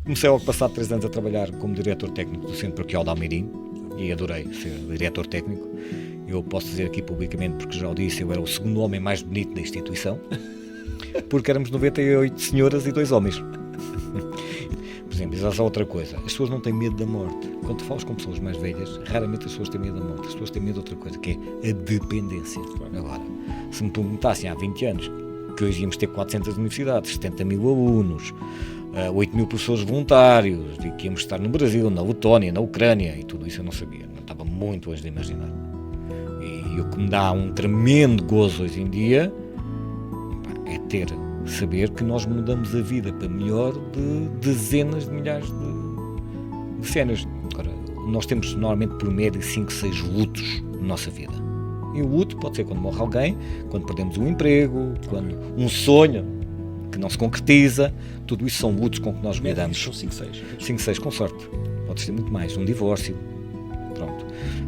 Comecei ao passado 3 anos a trabalhar como diretor técnico do Centro Paroquial de Almeirim e adorei ser diretor técnico. Eu posso dizer aqui publicamente, porque já o disse, eu era o segundo homem mais bonito da instituição, porque éramos 98 senhoras e 2 homens. Por exemplo, já só outra coisa, as pessoas não têm medo da morte. Quando tu falas com pessoas mais velhas, raramente as pessoas têm medo da morte, as pessoas têm medo de outra coisa, que é a dependência. Agora, se me perguntassem há 20 anos que hoje íamos ter 400 universidades, 70 mil alunos, 8 mil professores voluntários, e que íamos estar no Brasil, na Letónia, na Ucrânia, e tudo isso eu não sabia, não estava muito longe de imaginar. E o que me dá um tremendo gozo hoje em dia é saber que nós mudamos a vida para melhor de dezenas de milhares de cenas. Agora, nós temos normalmente por média 5, 6 lutos na nossa vida. E o luto pode ser quando morre alguém, quando perdemos um emprego, quando um sonho que não se concretiza. Tudo isso são lutos com que nós lidamos. São 5, 6. 5, 6 com sorte. Pode ser muito mais. Um divórcio. Pronto.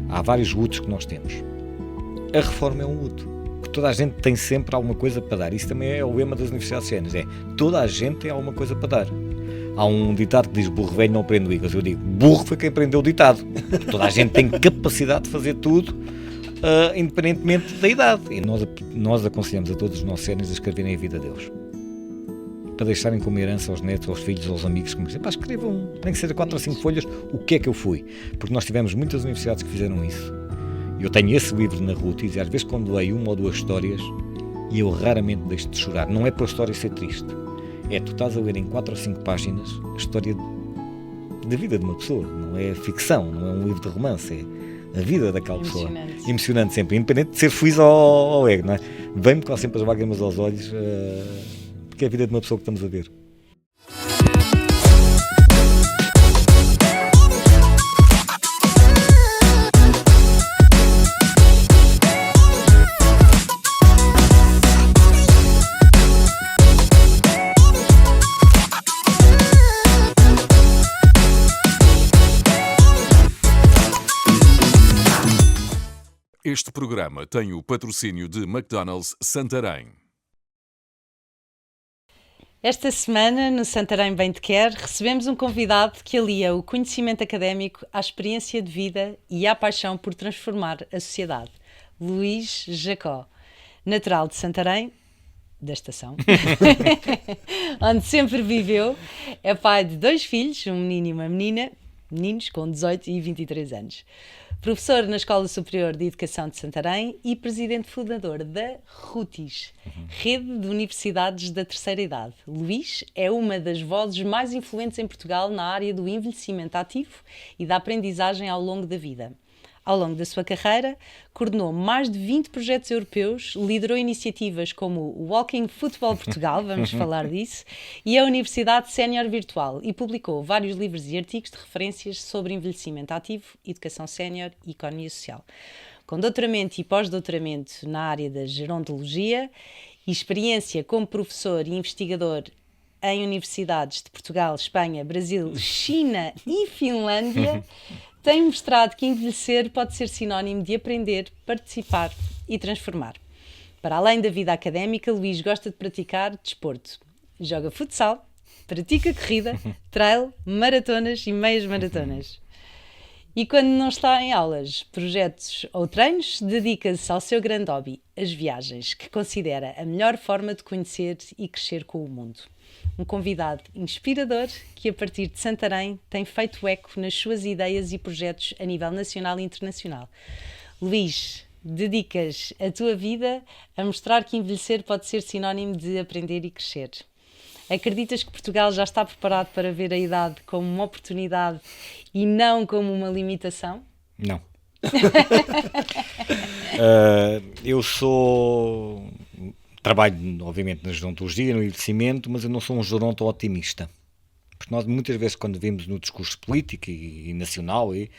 Há vários lutos que nós temos. A reforma é um luto. Que toda a gente tem sempre alguma coisa para dar. Isso também é o lema das universidades cenas. Toda a gente tem alguma coisa para dar. Há um ditado que diz: burro velho não prende ligas. Eu digo: burro foi quem prendeu o ditado. Toda a gente tem capacidade de fazer tudo, independentemente da idade. E nós aconselhamos a todos os nossos cenas a escreverem a vida deles, para deixarem como herança aos netos, aos filhos, aos amigos, como dizem: escrevam, nem que seja 4 ou 5 folhas, o que é que eu fui. Porque nós tivemos muitas universidades que fizeram isso. Eu tenho esse livro na Rutis e às vezes quando leio 1 ou 2 histórias, e eu raramente deixo de chorar. Não é para a história ser triste. Tu estás a ler em 4 ou 5 páginas a história da vida de uma pessoa. Não é ficção, não é um livro de romance, é a vida daquela pessoa. Emocionante sempre, independente de ser feliz ou ego, não é? Vem-me com sempre as lágrimas aos olhos, porque é a vida de uma pessoa que estamos a ver. Este programa tem o patrocínio de McDonald's Santarém. Esta semana, no Santarém Bem Te Quer, recebemos um convidado que alia o conhecimento académico à experiência de vida e à paixão por transformar a sociedade. Luís Jacó, natural de Santarém, da estação, onde sempre viveu, é pai de 2 filhos, um menino e uma menina, meninos com 18 e 23 anos. Professor na Escola Superior de Educação de Santarém e presidente fundador da Rutis, Rede de Universidades da Terceira Idade. Luís é uma das vozes mais influentes em Portugal na área do envelhecimento ativo e da aprendizagem ao longo da vida. Ao longo da sua carreira, coordenou mais de 20 projetos europeus, liderou iniciativas como o Walking Football Portugal, vamos falar disso, e a Universidade Sénior Virtual, e publicou vários livros e artigos de referências sobre envelhecimento ativo, educação sénior e economia social. Com doutoramento e pós-doutoramento na área da gerontologia e experiência como professor e investigador em universidades de Portugal, Espanha, Brasil, China e Finlândia, tem mostrado que envelhecer pode ser sinónimo de aprender, participar e transformar. Para além da vida académica, Luís gosta de praticar desporto. Joga futsal, pratica corrida, trail, maratonas e meias maratonas. E quando não está em aulas, projetos ou treinos, dedica-se ao seu grande hobby, as viagens, que considera a melhor forma de conhecer e crescer com o mundo. Um convidado inspirador que, a partir de Santarém, tem feito eco nas suas ideias e projetos a nível nacional e internacional. Luís, dedicas a tua vida a mostrar que envelhecer pode ser sinónimo de aprender e crescer. Acreditas que Portugal já está preparado para ver a idade como uma oportunidade e não como uma limitação? Não. Eu trabalho, obviamente, na gerontologia, no envelhecimento, mas eu não sou um geronto otimista. Porque nós, muitas vezes, quando vimos no discurso político e nacional e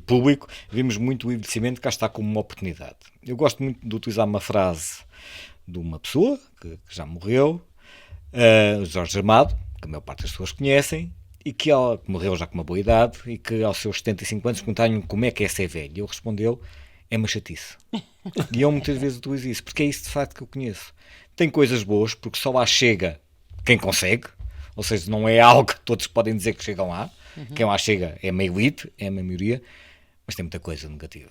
público, vimos muito o envelhecimento cá está como uma oportunidade. Eu gosto muito de utilizar uma frase de uma pessoa que já morreu, Jorge Amado, que a maior parte das pessoas conhecem, e que morreu já com uma boa idade, e que aos seus 75 anos perguntaram como é que é ser velho. E ele respondeu: é uma chatice. E eu muitas vezes utilizo isso, porque é isso de facto que eu conheço. Tem coisas boas, porque só lá chega quem consegue, Ou seja, não é algo que todos podem dizer que chegam lá. Quem lá chega é meio elite, é a maioria, mas tem muita coisa negativa.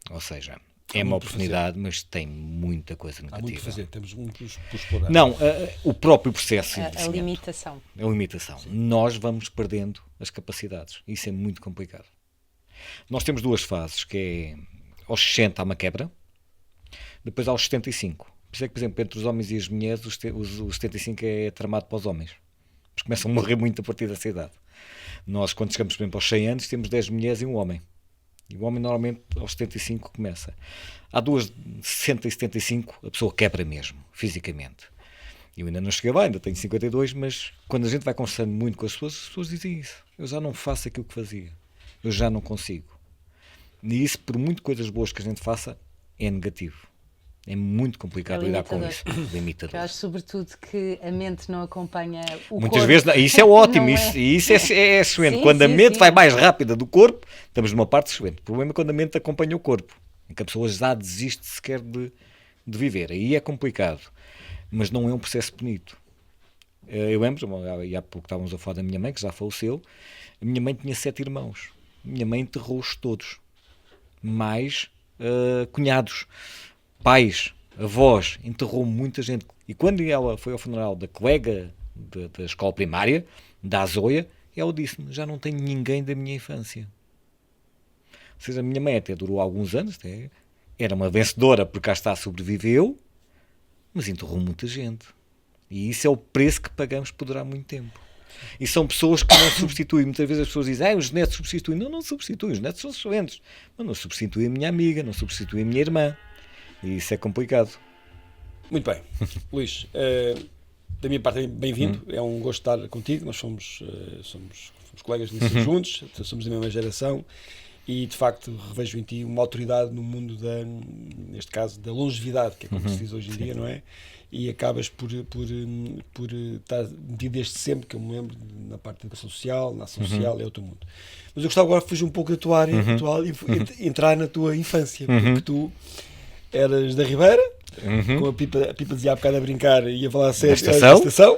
Ou seja, é uma oportunidade, mas tem muita coisa negativa. Há muito a fazer, temos muito por explorar. Não, o próprio processo de A envelhecimento. limitação. A limitação. Nós vamos perdendo as capacidades. Isso é muito complicado. Nós temos duas fases, que é aos 60 há uma quebra, depois aos 75. Por isso é que, por exemplo, entre os homens e as mulheres, os 75 é tramado para os homens. Eles começam a morrer muito a partir dessa idade. Nós, quando chegamos, por exemplo, aos 100 anos, temos 10 mulheres e um homem. E o homem, normalmente, aos 75 começa. Há duas, 60 e 75, a pessoa quebra mesmo, fisicamente. Eu ainda não cheguei lá, ainda tenho 52, mas quando a gente vai conversando muito com as pessoas dizem isso. Eu já não faço aquilo que fazia. Eu já não consigo. E isso, por muito coisas boas que a gente faça, é negativo. É muito complicado lidar com isso. Limitador. Eu acho, sobretudo, que a mente não acompanha o Muitas corpo. vezes, isso é ótimo, Não isso é excelente. Sim, Quando a sim, mente sim. vai mais rápida do corpo, estamos numa parte excelente. O problema é quando a mente acompanha o corpo, em que a pessoa já desiste sequer de viver. Aí é complicado, mas não é um processo bonito. Eu lembro, e há pouco estávamos a falar da minha mãe, que já faleceu. A minha mãe tinha 7 irmãos. A minha mãe enterrou-os todos. Mais cunhados, pais, avós, enterrou muita gente. E quando ela foi ao funeral da colega da escola primária, da Azoia, ela disse-me, já não tenho ninguém da minha infância. Ou seja, a minha mãe até durou alguns anos, era uma vencedora porque cá está, sobreviveu, mas enterrou muita gente. E isso é o preço que pagamos por durar muito tempo. E são pessoas que não substituem. Muitas vezes as pessoas dizem, os netos substituem. Não, não substituem, os netos são excelentes. Mas não substituem a minha amiga, não substituem a minha irmã. E isso é complicado. Muito bem. Luís, da minha parte, bem-vindo. É um gosto estar contigo. Nós somos colegas de liceu juntos, somos da mesma geração e, de facto, revejo em ti uma autoridade no mundo, neste caso, da longevidade, que é como se diz hoje em dia, não é? E acabas por estar metido desde sempre, que eu me lembro, na parte da educação social, na ação social, é o teu mundo. Mas eu gostava agora de fugir um pouco da tua área atual e entrar na tua infância, porque tu eras da Ribeira, com a Pipa dizia há bocado a brincar, ia falar a sério, estação.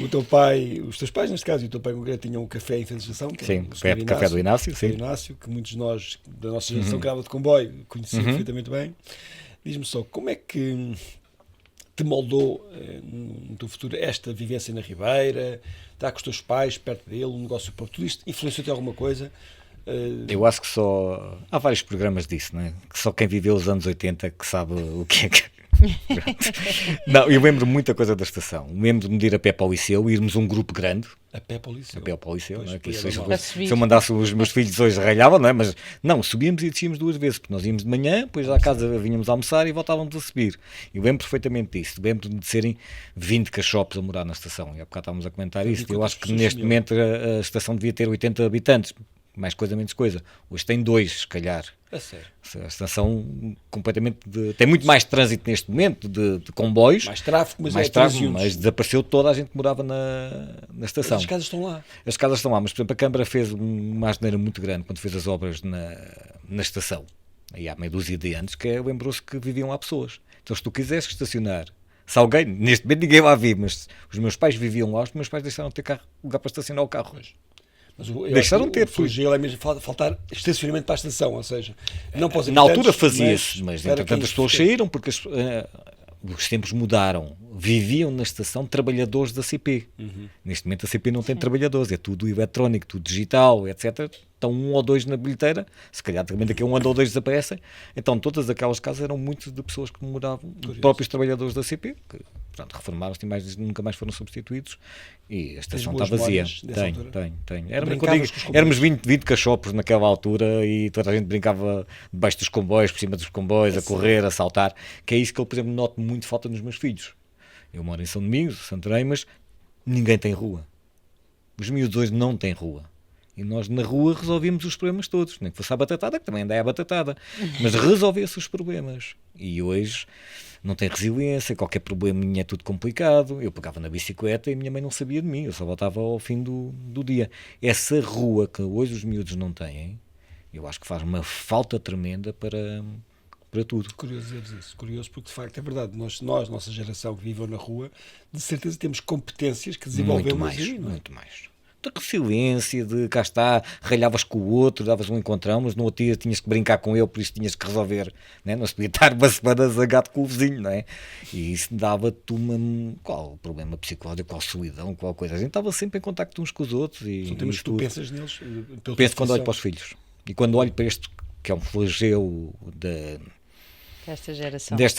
O teu pai, os teus pais, neste caso, e o teu pai concreto, tinham um café em frente da estação, que Sim, era o Sr. café do Inácio, Sr. sim. Inácio, que muitos de nós, da nossa geração, que andava de comboio, conheciam perfeitamente bem. Diz-me só, como é que te moldou no teu futuro esta vivência na Ribeira, estar com os teus pais, perto dele, um negócio próprio, tudo isto influenciou-te alguma coisa? Eu acho que só... Há vários programas disso, não é? Que só quem viveu os anos 80 que sabe o que é que... Não, eu lembro muita coisa da estação. Lembro-me de ir a pé para o liceu, irmos um grupo grande. A pé para o liceu. A pé para o liceu, Pois, não é? Que pois, isso, é se eu mandasse os meus filhos hoje ralhavam, não é? Mas não, subíamos e descíamos 2 vezes, porque nós íamos de manhã, depois à casa vinhamos a almoçar e voltávamos a subir. Eu lembro perfeitamente disso. Lembro-me de serem 20 cachopos a morar na estação. E há bocado estávamos a comentar isso. Eu acho que neste momento a estação devia ter 80 habitantes. Mais coisa, menos coisa. Hoje tem 2, se calhar. A sério. A estação completamente tem muito mais trânsito neste momento de comboios, Mais tráfego, mas mais tráfego, mas desapareceu toda a gente que morava na estação. As casas estão lá. As casas estão lá, mas por exemplo a Câmara fez uma asneira muito grande quando fez as obras na estação, aí há meia dúzia de anos, que lembrou-se que viviam lá pessoas. Então se tu quiseres estacionar, se alguém, neste momento ninguém lá vive, mas os meus pais viviam lá, os meus pais deixaram de ter carro, lugar para estacionar o carro. Mas eu Deixaram acho de ter, que o flagelo é mesmo faltar estacionamento para a estação, ou seja, não para os Na habitantes, altura fazia-se, mas para entretanto quem as pessoas saíram porque os tempos mudaram. Viviam na estação trabalhadores da CP. Neste momento a CP não tem trabalhadores, é tudo eletrónico, tudo digital, etc. Estão 1 ou 2 na bilheteira, se calhar também daqui a 1 ano ou 2 desaparecem. Então todas aquelas casas eram muitas de pessoas que moravam, próprios trabalhadores da CP, que portanto, reformaram-se e nunca mais foram substituídos. E a estação está vazia. Tenho. Éramos 20 cachopos naquela altura e toda a gente brincava debaixo dos comboios, por cima dos comboios, a correr, a saltar, que é isso que eu, por exemplo, noto muito falta nos meus filhos. Eu moro em São Domingos, Santarém, mas ninguém tem rua. Os miúdos hoje não têm rua. E nós na rua resolvíamos os problemas todos. Nem que fosse a batatada, que também ainda é a batatada. Mas resolvia-se os problemas. E hoje não tem resiliência, qualquer probleminha é tudo complicado. Eu pegava na bicicleta e a minha mãe não sabia de mim. Eu só voltava ao fim do dia. Essa rua que hoje os miúdos não têm, eu acho que faz uma falta tremenda para tudo. Curioso dizeres isso, curioso porque de facto é verdade, nossa geração que viveu na rua, de certeza temos competências que desenvolvemos Muito mais, aí, não é? muito mais. De resiliência, de cá está, ralhavas com o outro, davas um encontrão, mas no outro dia tinhas que brincar com ele, por isso tinhas que resolver, né? Não se podia estar uma semana zangado com o vizinho, não é? E isso dava-te qual problema psicológico, qual solidão, qual coisa. A gente estava sempre em contacto uns com os outros. E Temos que tu pensas neles. Penso quando olho para os filhos. E quando olho para este, que é um flagelo desta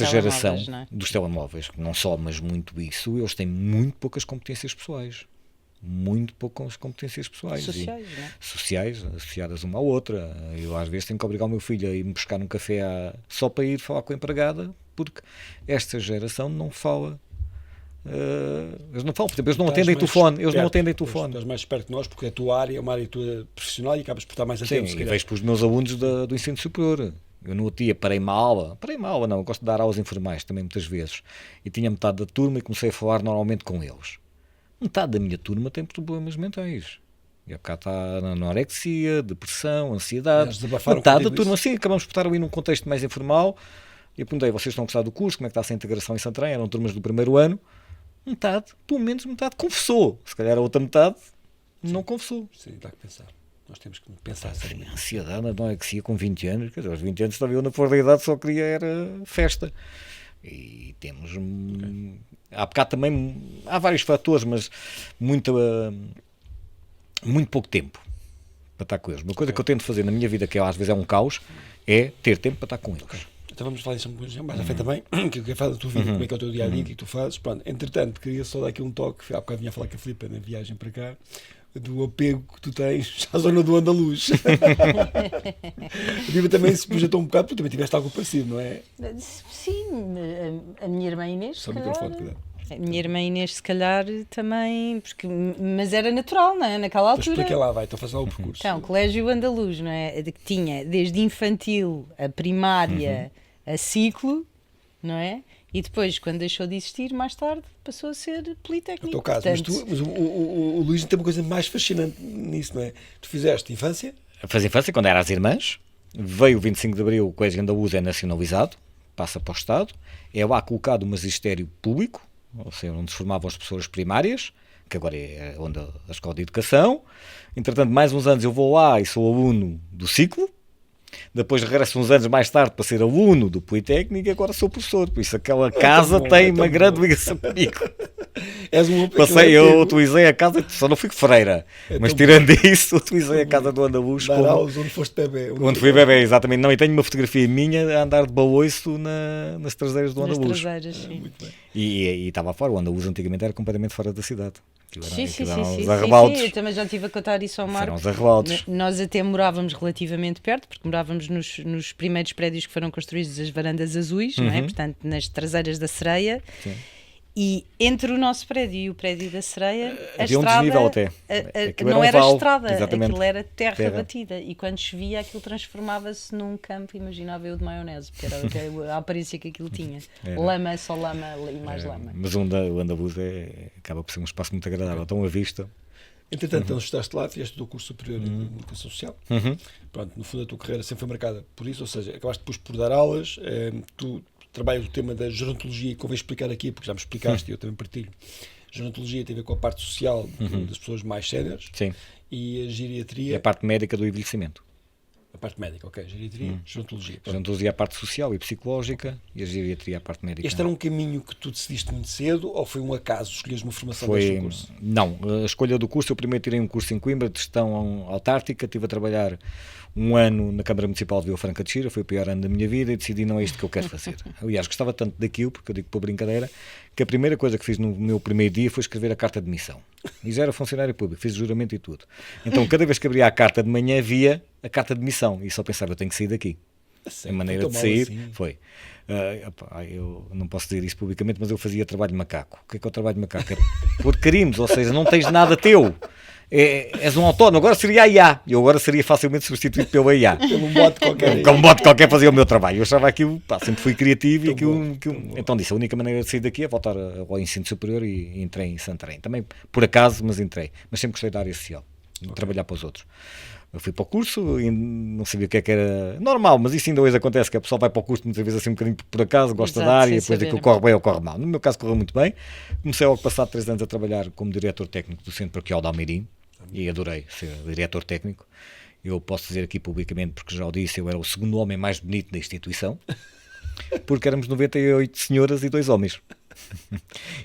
geração não é? dos telemóveis, não só, mas muito isso, eles têm muito poucas competências pessoais. Muito poucas competências pessoais. Sociais, não é? Sociais, associadas uma à outra. Eu às vezes tenho que obrigar o meu filho a ir-me buscar um café só para ir falar com a empregada, porque esta geração não fala. Eles não falam, por exemplo, eles não atendem telefone. Eles não atendem telefone. Estás mais perto de nós porque a tua área é uma área tua profissional e acabas por estar mais atento. Sim, e vejo para os meus alunos do ensino superior. Eu no outro dia parei uma aula não, eu gosto de dar aulas informais também muitas vezes, e tinha metade da turma e comecei a falar normalmente com eles. Metade da minha turma tem problemas mentais. E cá está na anorexia, depressão, ansiedade. Metade da turma, sim, acabamos por estar ali num contexto mais informal. E eu perguntei, vocês estão a gostar do curso? Como é que está essa integração em Santarém? Eram turmas do primeiro ano. Metade, pelo menos metade, confessou. Se calhar a outra metade não confessou. Sim, dá que pensar. Nós temos que pensar seriamente. Ansiedade, anorexia com 20 anos. Quer dizer, aos 20 anos estava eu na flor da idade, só queria era festa. E temos... Há bocado também, há vários fatores, mas muito pouco tempo para estar com eles. Uma coisa que eu tento fazer na minha vida, que às vezes é um caos, é ter tempo para estar com eles. Então vamos falar disso mais à frente também, que faz a tua vida, como é que é o teu dia-a-dia, o que tu fazes. Pronto, entretanto, queria só dar aqui um toque, há bocado vinha a falar com a Filipe na viagem para cá, do apego que tu tens à zona do Andaluz. A Viva também se projetou um bocado, tu também tiveste algo parecido, não é? Sim, a minha irmã Inês, Só o microfone, cuidado. A minha irmã Inês, se calhar, também, mas era natural, não é? Naquela Então altura. explica lá, vai, então faz lá o percurso. Então, Colégio Andaluz, não é? Que tinha desde infantil, a primária, a ciclo, não é? E depois, quando deixou de existir, mais tarde, passou a ser Politécnico. No teu caso, portanto, mas o Luís tem uma coisa mais fascinante nisso, não é? Tu fizeste infância? Fiz infância quando era as irmãs, veio o 25 de Abril, o Colégio Andaluz é nacionalizado, passa para o Estado, é lá colocado o magistério público, ou seja, onde se formavam as professoras primárias, que agora é onde a Escola de Educação. Entretanto, mais uns anos eu vou lá e sou aluno do ciclo, depois regresso uns anos mais tarde para ser aluno do Politécnico e agora sou professor, por isso aquela casa tem uma grande ligação comigo. Eu utilizei a casa, só não fui freira, mas tirando isso, utilizei a casa do Andaluz como... onde foste bebê. Onde fui bebê, exatamente. Não, e tenho uma fotografia minha a andar de baloiço nas traseiras do Andaluz. Nas traseiras, sim. Muito bem. E estava fora, o Andaluz antigamente era completamente fora da cidade. Sim, eu também já estive a contar isso ao Marco. Eram os arrebaldos. Nós até morávamos relativamente perto, porque morávamos nos primeiros prédios que foram construídos, as varandas azuis, não é? Portanto, nas traseiras da Sereia. Sim. E entre o nosso prédio e o prédio da Sereia, a havia estrada, um desnível até. Não era vale, estrada, exatamente. Aquilo era terra batida. E quando chovia, aquilo transformava-se num campo, imaginava eu, de maionese, porque era a aparência que aquilo tinha. Lama, só lama e mais lama. Mas o Andaluz acaba por ser um espaço muito agradável, tão à vista. Entretanto, então estudaste lá, fizeste o teu curso superior em Comunicação Social. Pronto, no fundo a tua carreira sempre foi marcada por isso, ou seja, acabaste depois por dar aulas, tu trabalhas o tema da gerontologia, que eu vou explicar aqui, porque já me explicaste e eu também partilho. Gerontologia tem a ver com a parte social das pessoas mais séniores. Sim. E a geriatria... É a parte médica do envelhecimento. A parte médica, ok. Geriatria, gerontologia. A gerontologia é a parte social e psicológica e a geriatria é a parte médica. Este era um caminho que tu decidiste muito cedo ou foi um acaso? Escolhes uma formação deste curso? Não, a escolha do curso, eu primeiro tirei um curso em Coimbra de gestão autártica, estive a trabalhar um ano na Câmara Municipal de Vila Franca de Xira, foi o pior ano da minha vida e decidi não é isto que eu quero fazer. Aliás, gostava tanto daquilo, porque eu digo por brincadeira, que a primeira coisa que fiz no meu primeiro dia foi escrever a carta de missão. E já era funcionário público, fiz o juramento e tudo. Então, cada vez que abria a carta de manhã, via a carta de missão e só pensava, eu tenho que sair daqui. A maneira de sair foi... eu não posso dizer isso publicamente, mas eu fazia trabalho de macaco. O que é o trabalho de macaco? É por crimes, ou seja, não tens nada teu. És um autónomo, agora seria a IA. Eu agora seria facilmente substituído pela IA. Pelo bote qualquer. Com um bote qualquer fazia o meu trabalho. Eu achava aquilo, sempre fui criativo e aquilo, então disse, a única maneira de sair daqui é voltar ao ensino superior e entrei em Santarém. Também por acaso, mas entrei. Mas sempre gostei da área social. de trabalhar para os outros. Eu fui para o curso e não sabia o que é que era normal, mas isso ainda hoje acontece, que a pessoa vai para o curso muitas vezes assim um bocadinho por acaso, gosta Exato, da área, sem e depois saber. daquilo corre bem ou corre mal. No meu caso correu muito bem. Comecei ao passado 3 anos a trabalhar como diretor técnico do Centro Paroquial de Almeirim e adorei ser diretor técnico. Eu posso dizer aqui publicamente, porque já o disse, eu era o segundo homem mais bonito da instituição, porque éramos 98 senhoras e 2 homens.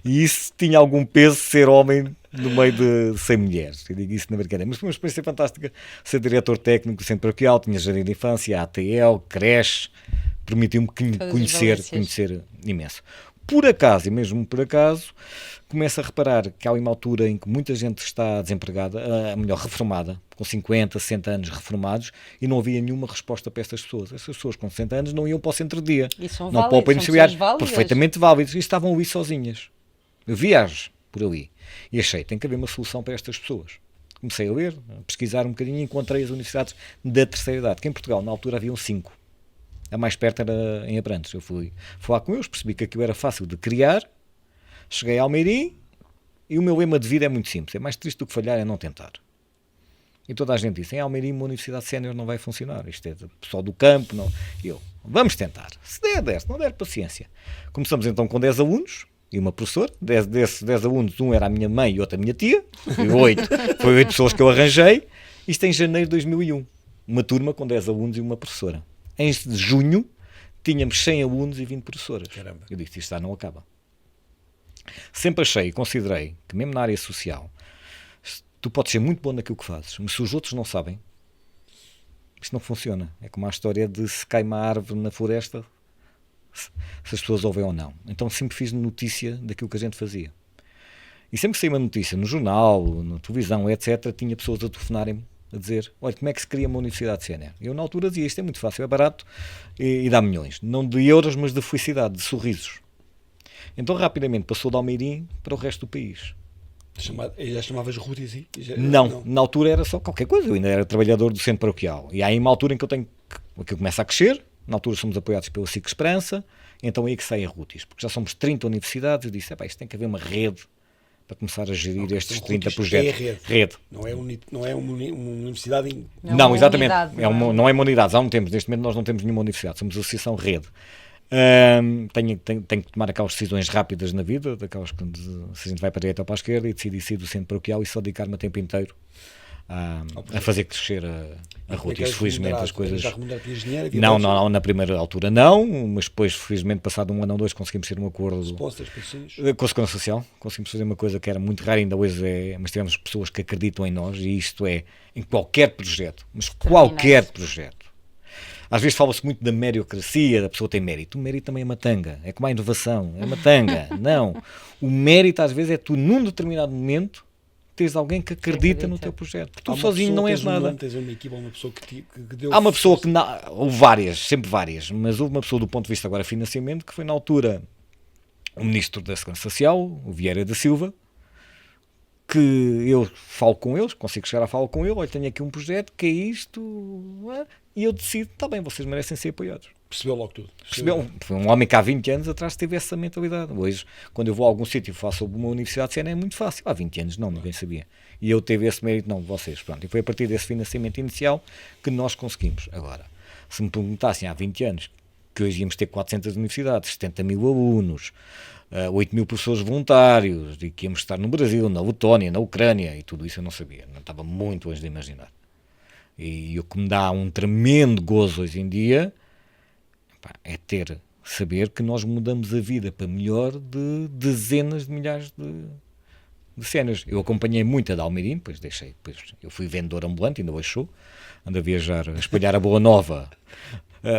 E isso tinha algum peso, ser homem no meio de 100 mulheres. Eu digo isso na brincadeira. Mas foi uma experiência fantástica ser diretor técnico do Centro Paroquial. Tinha jardim de infância, ATL, creche, permitiu-me conhecer imenso. Por acaso, e mesmo por acaso, começo a reparar que há uma altura em que muita gente está desempregada, melhor, reformada, com 50, 60 anos reformados, e não havia nenhuma resposta para estas pessoas. Essas pessoas com 60 anos não iam para o centro-dia. E são não válidas, para o são imobiliário, pessoas válidas. perfeitamente válidas, e estavam ali sozinhas. Eu viajo por ali e achei, tem que haver uma solução para estas pessoas. Comecei a ler, a pesquisar um bocadinho e encontrei as universidades da terceira idade, que em Portugal na altura haviam 5. A mais perto era em Abrantes. Eu fui falar com eles, percebi que aquilo era fácil de criar, cheguei a Almeirim e o meu lema de vida é muito simples, é mais triste do que falhar é não tentar. E toda a gente disse, em Almeirim uma universidade sénior não vai funcionar, isto é pessoal do campo, não. E eu, vamos tentar, se der, se não der, paciência. Começamos então com 10 alunos e uma professora, 10 alunos, um era a minha mãe e outro a minha tia, foi 8 pessoas que eu arranjei, isto em janeiro de 2001, uma turma com 10 alunos e uma professora. Em junho tínhamos 100 alunos e 20 professoras. Caramba. Eu disse, isto já não acaba. Sempre achei e considerei que mesmo na área social tu podes ser muito bom naquilo que fazes, mas se os outros não sabem, isto não funciona. É como a história de se cai uma árvore na floresta, se as pessoas ouvem ou não. Então sempre fiz notícia daquilo que a gente fazia. E sempre que saía uma notícia no jornal, na televisão, etc., tinha pessoas a telefonarem-me a dizer, olha, como é que se cria uma universidade sénior? Eu na altura dizia, isto é muito fácil, é barato e dá milhões. Não de euros, mas de felicidade, de sorrisos. Então rapidamente passou de Almeirim para o resto do país. Já chamavas Ruth e si? Não, na altura era só qualquer coisa, eu ainda era trabalhador do Centro Paroquial. E há aí uma altura em que aquilo começa a crescer, na altura somos apoiados pela SIC Esperança, então aí que sai a Rutis, porque já somos 30 universidades, eu disse, isto tem que haver uma rede para começar a gerir estes 30 projetos. É rede. Não é uma universidade. Não, exatamente. Unidade, não é uma unidade. Neste momento nós não temos nenhuma universidade, somos associação rede. Tenho que tomar aquelas decisões rápidas na vida, daquelas que se a gente vai para a direita ou para a esquerda, e decidi sair do Centro Paroquial e só dedicar-me a tempo inteiro a fazer crescer a Rutis. Felizmente as coisas. Não, na primeira altura não, mas depois, felizmente, passado um ano ou 2, conseguimos ter um acordo com a Segurança Social. Conseguimos fazer uma coisa que era muito rara, ainda hoje mas tivemos pessoas que acreditam em nós, e isto é em qualquer projeto, mas qualquer projeto. Às vezes fala-se muito da meritocracia, da pessoa tem mérito. O mérito também é uma tanga, é como a inovação, é uma tanga. Não, o mérito às vezes é tu num determinado momento tens alguém que acredita no teu projeto, porque tu sozinho não és nada. Tens uma equipa, uma pessoa que deu. Há uma pessoa que houve várias, sempre várias, mas houve uma pessoa do ponto de vista agora financiamento, que foi na altura o Ministro da Segurança Social, o Vieira da Silva, que eu falo com eles, consigo chegar a falar com ele, olha, tenho aqui um projeto, que é isto, e eu decido, está bem, vocês merecem ser apoiados. Percebeu logo tudo. Foi um homem que há 20 anos atrás teve essa mentalidade. Hoje, quando eu vou a algum sítio e faço sobre uma universidade sénior, é muito fácil. Há 20 anos não, ninguém sabia. E eu teve esse mérito, não, vocês. Pronto. E foi a partir desse financiamento inicial que nós conseguimos. Agora, se me perguntassem há 20 anos que hoje íamos ter 400 universidades, 70 mil alunos, 8 mil professores voluntários, e que íamos estar no Brasil, na Letónia, na Ucrânia, e tudo isso eu não sabia. Não estava muito longe de imaginar. E o que me dá um tremendo gozo hoje em dia é saber que nós mudamos a vida para melhor de dezenas de milhares de séniores. Eu acompanhei muito a da Almeirim, depois eu fui vendedor ambulante, ainda hoje sou, ando a viajar, a espalhar a Boa Nova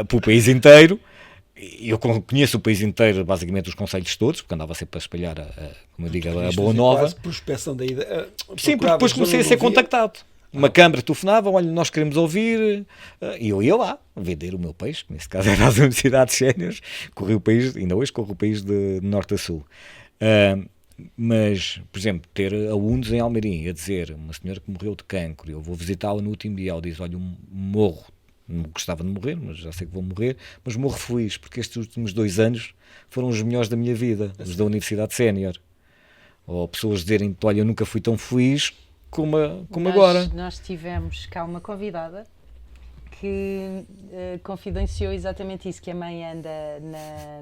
pelo país inteiro. Eu conheço o país inteiro, basicamente os concelhos todos, porque andava sempre a espalhar como eu digo, a Boa Nova. Quase prospecção da ideia. Sim, porque depois comecei a ser contactado. Uma câmara telefonava, olha, nós queremos ouvir, e eu ia lá vender o meu peixe, que nesse caso era as universidades séniores, corri o país, ainda hoje corro o país de norte a sul. Mas, por exemplo, ter alunos em Almeirim a dizer, uma senhora que morreu de cancro, eu vou visitá-la no último dia, ela diz, olha, morro, não gostava de morrer, mas já sei que vou morrer, mas morro feliz, porque estes últimos 2 anos foram os melhores da minha vida, os da Universidade Sénior. Ou pessoas dizerem, olha, eu nunca fui tão feliz como agora. Nós tivemos cá uma convidada que confidenciou exatamente isso, que a mãe anda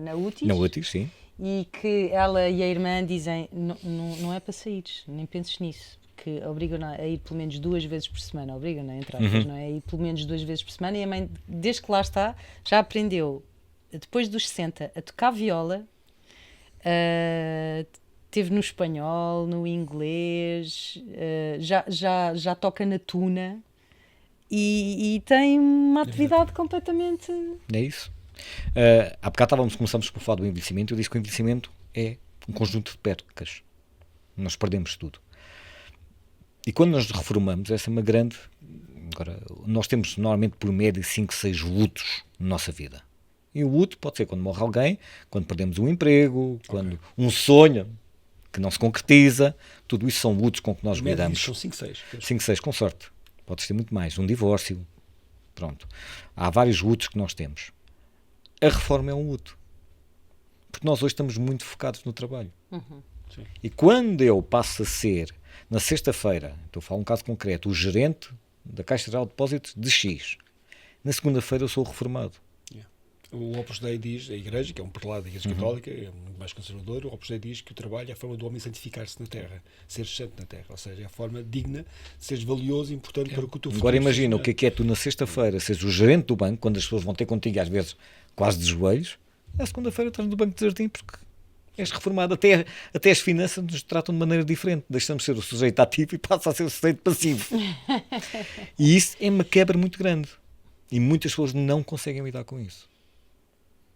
na UTIS. Na UTIS, sim. E que ela e a irmã dizem, não é para saíres, nem penses nisso, que obrigam a ir pelo menos 2 vezes por semana, obrigam a entrar, não é? A ir pelo menos 2 vezes por semana, e a mãe, desde que lá está, já aprendeu, depois dos 60, a tocar viola, teve no espanhol, no inglês, já toca na tuna, e tem uma atividade completamente... É isso. Há bocado começamos por falar do envelhecimento. Eu disse que o envelhecimento é um conjunto de percas. Nós perdemos tudo. E quando nós reformamos, essa é uma grande... Agora, nós temos normalmente por média 5, 6 lutos na nossa vida. E o luto pode ser quando morre alguém, quando perdemos um emprego, quando um sonho que não se concretiza. Tudo isso são lutos com que nós lidamos. São 5, 6. 5, 6, com sorte. Pode ter muito mais. Um divórcio. Pronto. Há vários lutos que nós temos. A reforma é um luto. Porque nós hoje estamos muito focados no trabalho. E quando eu passo a ser, na sexta-feira, estou a falar um caso concreto, o gerente da Caixa Geral de Depósitos de X, na segunda-feira eu sou o reformado. O Opus Dei diz, a Igreja, que é um prelado da Igreja Católica, é muito mais conservador, o Opus Dei diz que o trabalho é a forma do homem santificar-se na Terra, ser santo na Terra, ou seja, é a forma digna de seres valioso e importante para o que o teu futuro. Agora imagina o que é tu na sexta-feira, seres o gerente do banco, quando as pessoas vão ter contigo às vezes quase de joelhos, na segunda-feira estás no banco de jardim porque és reformado. Até as finanças nos tratam de maneira diferente. Deixamos de ser o sujeito ativo e passa a ser o sujeito passivo. E isso é uma quebra muito grande. E muitas pessoas não conseguem lidar com isso.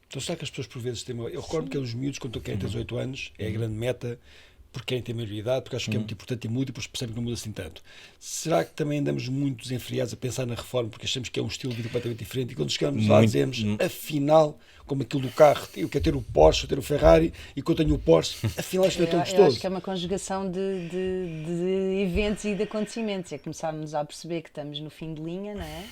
Então será que as pessoas por vezes têm uma... Eu recordo que os miúdos, quando querem ter 18 anos, é a grande meta, porque querem ter maioridade, porque acham que é muito importante e muda, e depois percebem que não muda assim tanto. Será que também andamos muito desenfreados a pensar na reforma, porque achamos que é um estilo de vida completamente diferente, e quando chegamos lá dizemos, afinal, como aquilo do carro, eu quero ter o Porsche, eu quero o Ferrari, e quando tenho o Porsche, afinal isto não é tão Eu gostoso. acho que é uma conjugação de eventos e de acontecimentos. É começarmos a perceber que estamos no fim de linha, não é?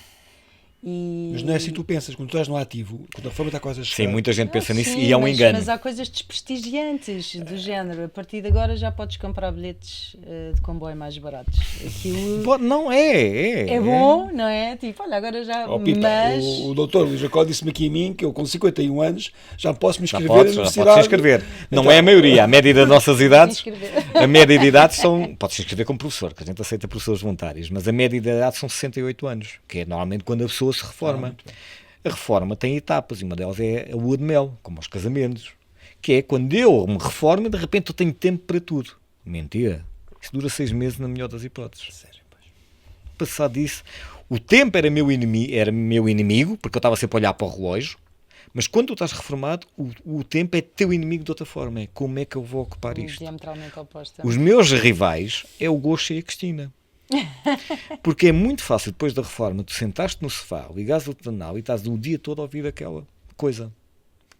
Mas não é assim que tu pensas, quando tu estás no ativo, quando a reforma está quase a chegar. Sim, muita gente pensa nisso Sim, e é um engano. Mas há coisas desprestigiantes do género. A partir de agora já podes comprar bilhetes de comboio mais baratos. Aquilo Não é. é bom, não é? Tipo, olha, agora já. Pita, Mas o doutor Luís Jacó disse-me aqui a mim que eu com 51 anos já posso me inscrever Já na podes universidade. inscrever. Não Então, é a maioria. A média das nossas idades, inscrever. a média de idades são... Podes inscrever como professor, que a gente aceita professores voluntários, mas a média de idade são 68 anos, que é normalmente quando a pessoa se reforma. A reforma tem etapas, e uma delas é a lua de mel, como aos casamentos, que é quando eu me reformo e de repente eu tenho tempo para tudo. Mentira. Isso dura 6 meses na melhor das hipóteses. Sério, pois. Passado disso, o tempo era meu inimigo, porque eu estava sempre a olhar para o relógio, mas quando tu estás reformado, o tempo é teu inimigo de outra forma. É como é que eu vou ocupar isto? Diametralmente oposta. Os meus rivais é o Gosha e a Cristina. Porque é muito fácil, depois da reforma, tu sentaste no sofá, ligares o canal e estás o dia todo a ouvir aquela coisa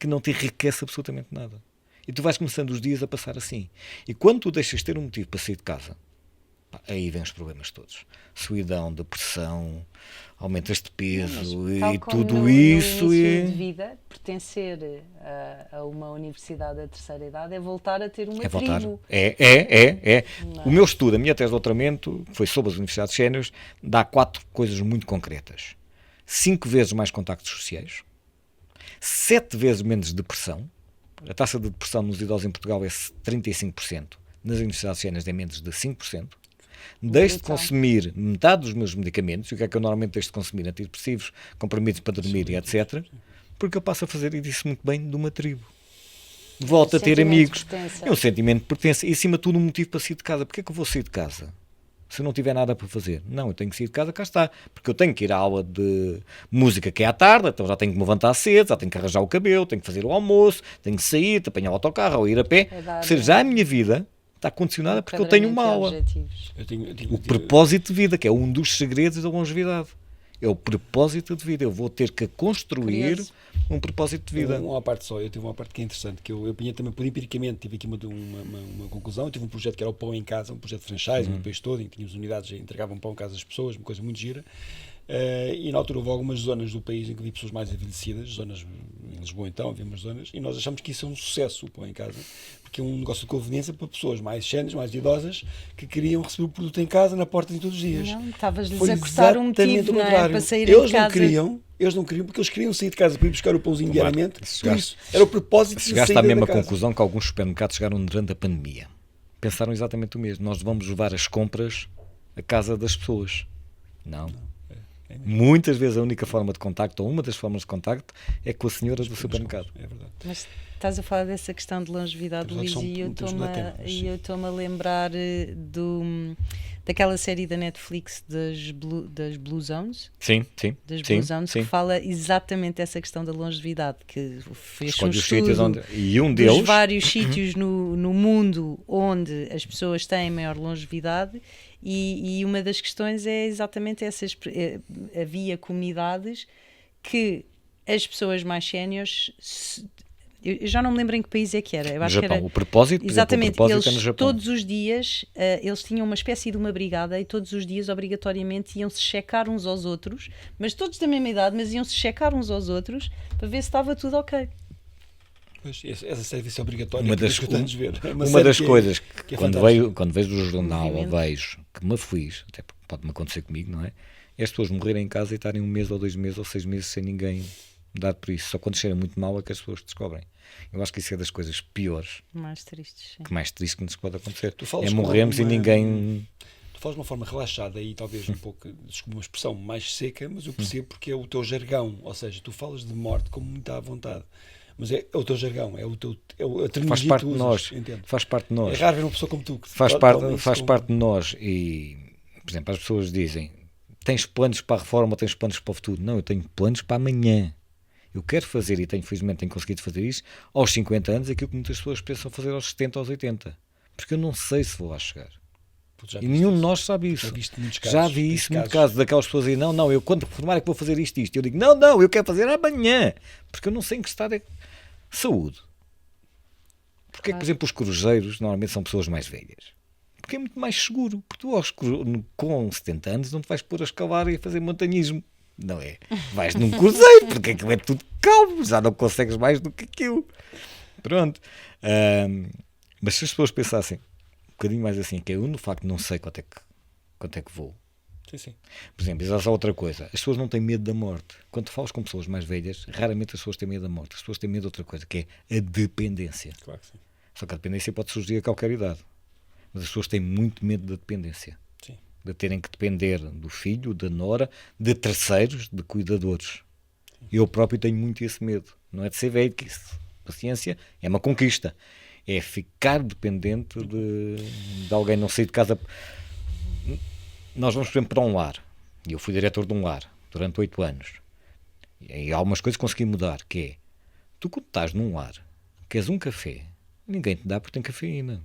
que não te enriquece absolutamente nada. E tu vais começando os dias a passar assim. E quando tu deixas de ter um motivo para sair de casa, aí vêm os problemas todos. Solidão, depressão, aumentas de peso e tudo isso. No início de vida, pertencer a uma universidade da terceira idade é voltar a ter uma tribo. É. O meu estudo, a minha tese de doutoramento, que foi sobre as universidades séniores, dá 4 coisas muito concretas. 5 vezes mais contactos sociais, 7 vezes menos depressão. A taxa de depressão nos idosos em Portugal é 35%, nas universidades séniores é menos de 5%. Deixo de consumir metade dos meus medicamentos, o que é que eu normalmente deixo de consumir? Antidepressivos, comprimidos para dormir e etc. Porque eu passo a fazer, e disse muito bem, de uma tribo. Volto a ter amigos. É um sentimento de pertença. E acima de tudo um motivo para sair de casa. Porquê é que eu vou sair de casa? Se eu não tiver nada para fazer. Não, eu tenho que sair de casa, cá está. Porque eu tenho que ir à aula de música que é à tarde, então já tenho que me levantar cedo, já tenho que arranjar o cabelo, tenho que fazer o almoço, tenho que sair, apanhar o autocarro ou ir a pé. Ou seja, já a minha vida está condicionada porque eu tenho uma aula. O propósito de vida, que é um dos segredos da longevidade. É o propósito de vida. Eu vou ter que construir um propósito de vida. Uma parte só, eu tive uma parte que é interessante, que eu apanhei também por empiricamente, tive aqui uma conclusão. Eu tive um projeto que era o Pão em Casa, um projeto de franchise, no país todo, em que tínhamos unidades, entregavam pão em casa às pessoas, uma coisa muito gira. E na altura houve algumas zonas do país em que havia pessoas mais envelhecidas, zonas em Lisboa então, havia umas zonas, e nós achamos que isso é um sucesso, o Pão em Casa, porque é um negócio de conveniência para pessoas mais séniores, mais idosas, que queriam receber o produto em casa, na porta de todos os dias. Não, estavas-lhes Foi a cortar um exatamente motivo, o não é? contrário. Para sair Eles de casa. Eles não queriam porque eles queriam sair de casa para ir buscar o pãozinho diariamente. Se Por chegaste- isso, era o propósito de Chegaste sair à mesma da casa. conclusão que alguns supermercados chegaram durante a pandemia. Pensaram exatamente o mesmo. Nós vamos levar as compras à casa das pessoas. Não. Muitas vezes a única forma de contacto, ou uma das formas de contacto, é com a senhora do supermercado. É verdade. Mas estás a falar dessa questão de longevidade, Eles Luís, são e eu muitos estou-me debatemos, sim. a lembrar daquela série da Netflix das Blue Zones, Sim, sim. das sim, Blue Zones, sim. que fala exatamente dessa questão da longevidade, que fez um Escolhe os sítios estudo onde. E um dos deles. vários sítios no mundo onde as pessoas têm maior longevidade, e uma das questões é exatamente essas. Havia comunidades que as pessoas mais séniores, eu já não me lembro em que país é que era. Eu No acho que Japão. era, O propósito, por exemplo, exatamente, o propósito é no eles Japão. todos os dias eles tinham uma espécie de uma brigada, e todos os dias obrigatoriamente iam-se checar uns aos outros, mas todos da mesma idade, mas iam-se checar uns aos outros para ver se estava tudo ok. Pois, essa serviço obrigatória Uma que das- temos de ver. É Uma série das que é- coisas que é quando fantástica. vejo o jornal ou Movimento. vejo que me aflige, até porque pode-me acontecer comigo, não é? É as pessoas morrerem em casa e estarem 1 mês ou 2 meses ou 6 meses sem ninguém dar por isso. Só quando cheira muito mal é que as pessoas descobrem. Eu acho que isso é das coisas piores, Mais tristes, sim. que mais triste que nos pode acontecer. Tu falas É com morrermos e alguma- ninguém. Tu falas de uma forma relaxada e talvez um pouco, desculpa, uma expressão mais seca, mas eu percebo porque é o teu jargão. Ou seja, tu falas de morte como muito à vontade. Mas é o teu jargão, é a Faz terminologia parte que tu de usas, nós. entende? Faz parte de É nós. raro ver uma pessoa como tu que Faz toma parte, isso faz como- parte de nós. E, por exemplo, as pessoas dizem: tens planos para a reforma ou tens planos para o futuro? Não, eu tenho planos para amanhã. Eu quero fazer, e felizmente tenho conseguido fazer isso, aos 50 anos, aquilo que muitas pessoas pensam fazer aos 70 ou aos 80. Porque eu não sei se vou lá chegar. Puto, já E viste nenhum de isso? nós sabe isso. Já viste muitos casos, Já vi muitos isso, muito casos. caso daquelas pessoas aí, não, eu quando reformar é que vou fazer isto. Eu digo, não, eu quero fazer amanhã. Porque eu não sei em que estado é. Saúde. Porque é que, por exemplo, os cruzeiros normalmente são pessoas mais velhas? Porque é muito mais seguro. Porque tu com 70 anos não te vais pôr a escalar e a fazer montanhismo. Não é? Vais num cruzeiro, porque aquilo é tudo calmo, já não consegues mais do que aquilo. Pronto. Mas se as pessoas pensassem um bocadinho mais assim, que eu no facto não sei quanto é que vou. Sim, sim. Por exemplo, isso é só outra coisa. As pessoas não têm medo da morte. Quando tu falas com pessoas mais velhas, raramente as pessoas têm medo da morte. As pessoas têm medo de outra coisa, que é a dependência. Claro que sim. Só que a dependência pode surgir a qualquer idade. Mas as pessoas têm muito medo da dependência. Sim. De terem que depender do filho, da nora, de terceiros, de cuidadores. Eu próprio tenho muito esse medo. Não é de ser velho, que isso, paciência, é uma conquista. É ficar dependente de alguém não sair de casa. Nós vamos, por exemplo, para um lar. E eu fui diretor de um lar durante 8 anos. E há algumas coisas que consegui mudar, que é, tu quando estás num lar, queres um café, ninguém te dá porque tem cafeína.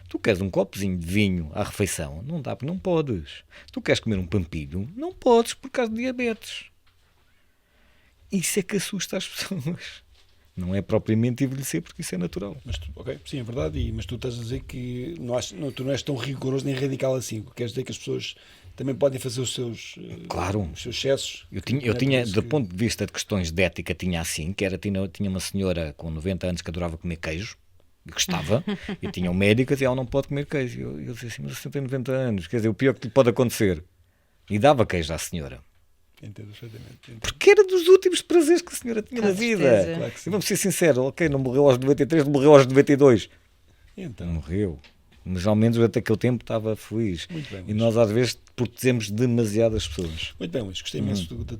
Tu queres um copozinho de vinho à refeição, não dá porque não podes. Tu queres comer um pampilho, não podes por causa de diabetes. Isso é que assusta as pessoas. Não é propriamente envelhecer, porque isso é natural. Mas ok, sim, é verdade, mas tu estás a dizer que tu não és tão rigoroso nem radical assim. Queres dizer que as pessoas também podem fazer os seus, Claro. os seus excessos? Eu tinha, do ponto de vista de questões de ética, tinha assim, que era, tinha uma senhora com 90 anos que adorava comer queijo, e gostava, e tinha um médico que dizia, ela não pode comer queijo. Eu dizia assim, mas você tem 90 anos, quer dizer, o pior que lhe pode acontecer. E dava queijo à senhora. Entendo perfeitamente. Entendo. Porque era dos últimos prazeres que a senhora tinha Com na vida. certeza. Claro que sim. E vamos ser sinceros, ok, não morreu aos 93, não morreu aos 92. Então, Morreu. Mas ao menos até aquele tempo estava feliz. Muito bem, E Luís. nós às vezes protegemos demasiadas pessoas. muito bem, Luís, gostei imenso da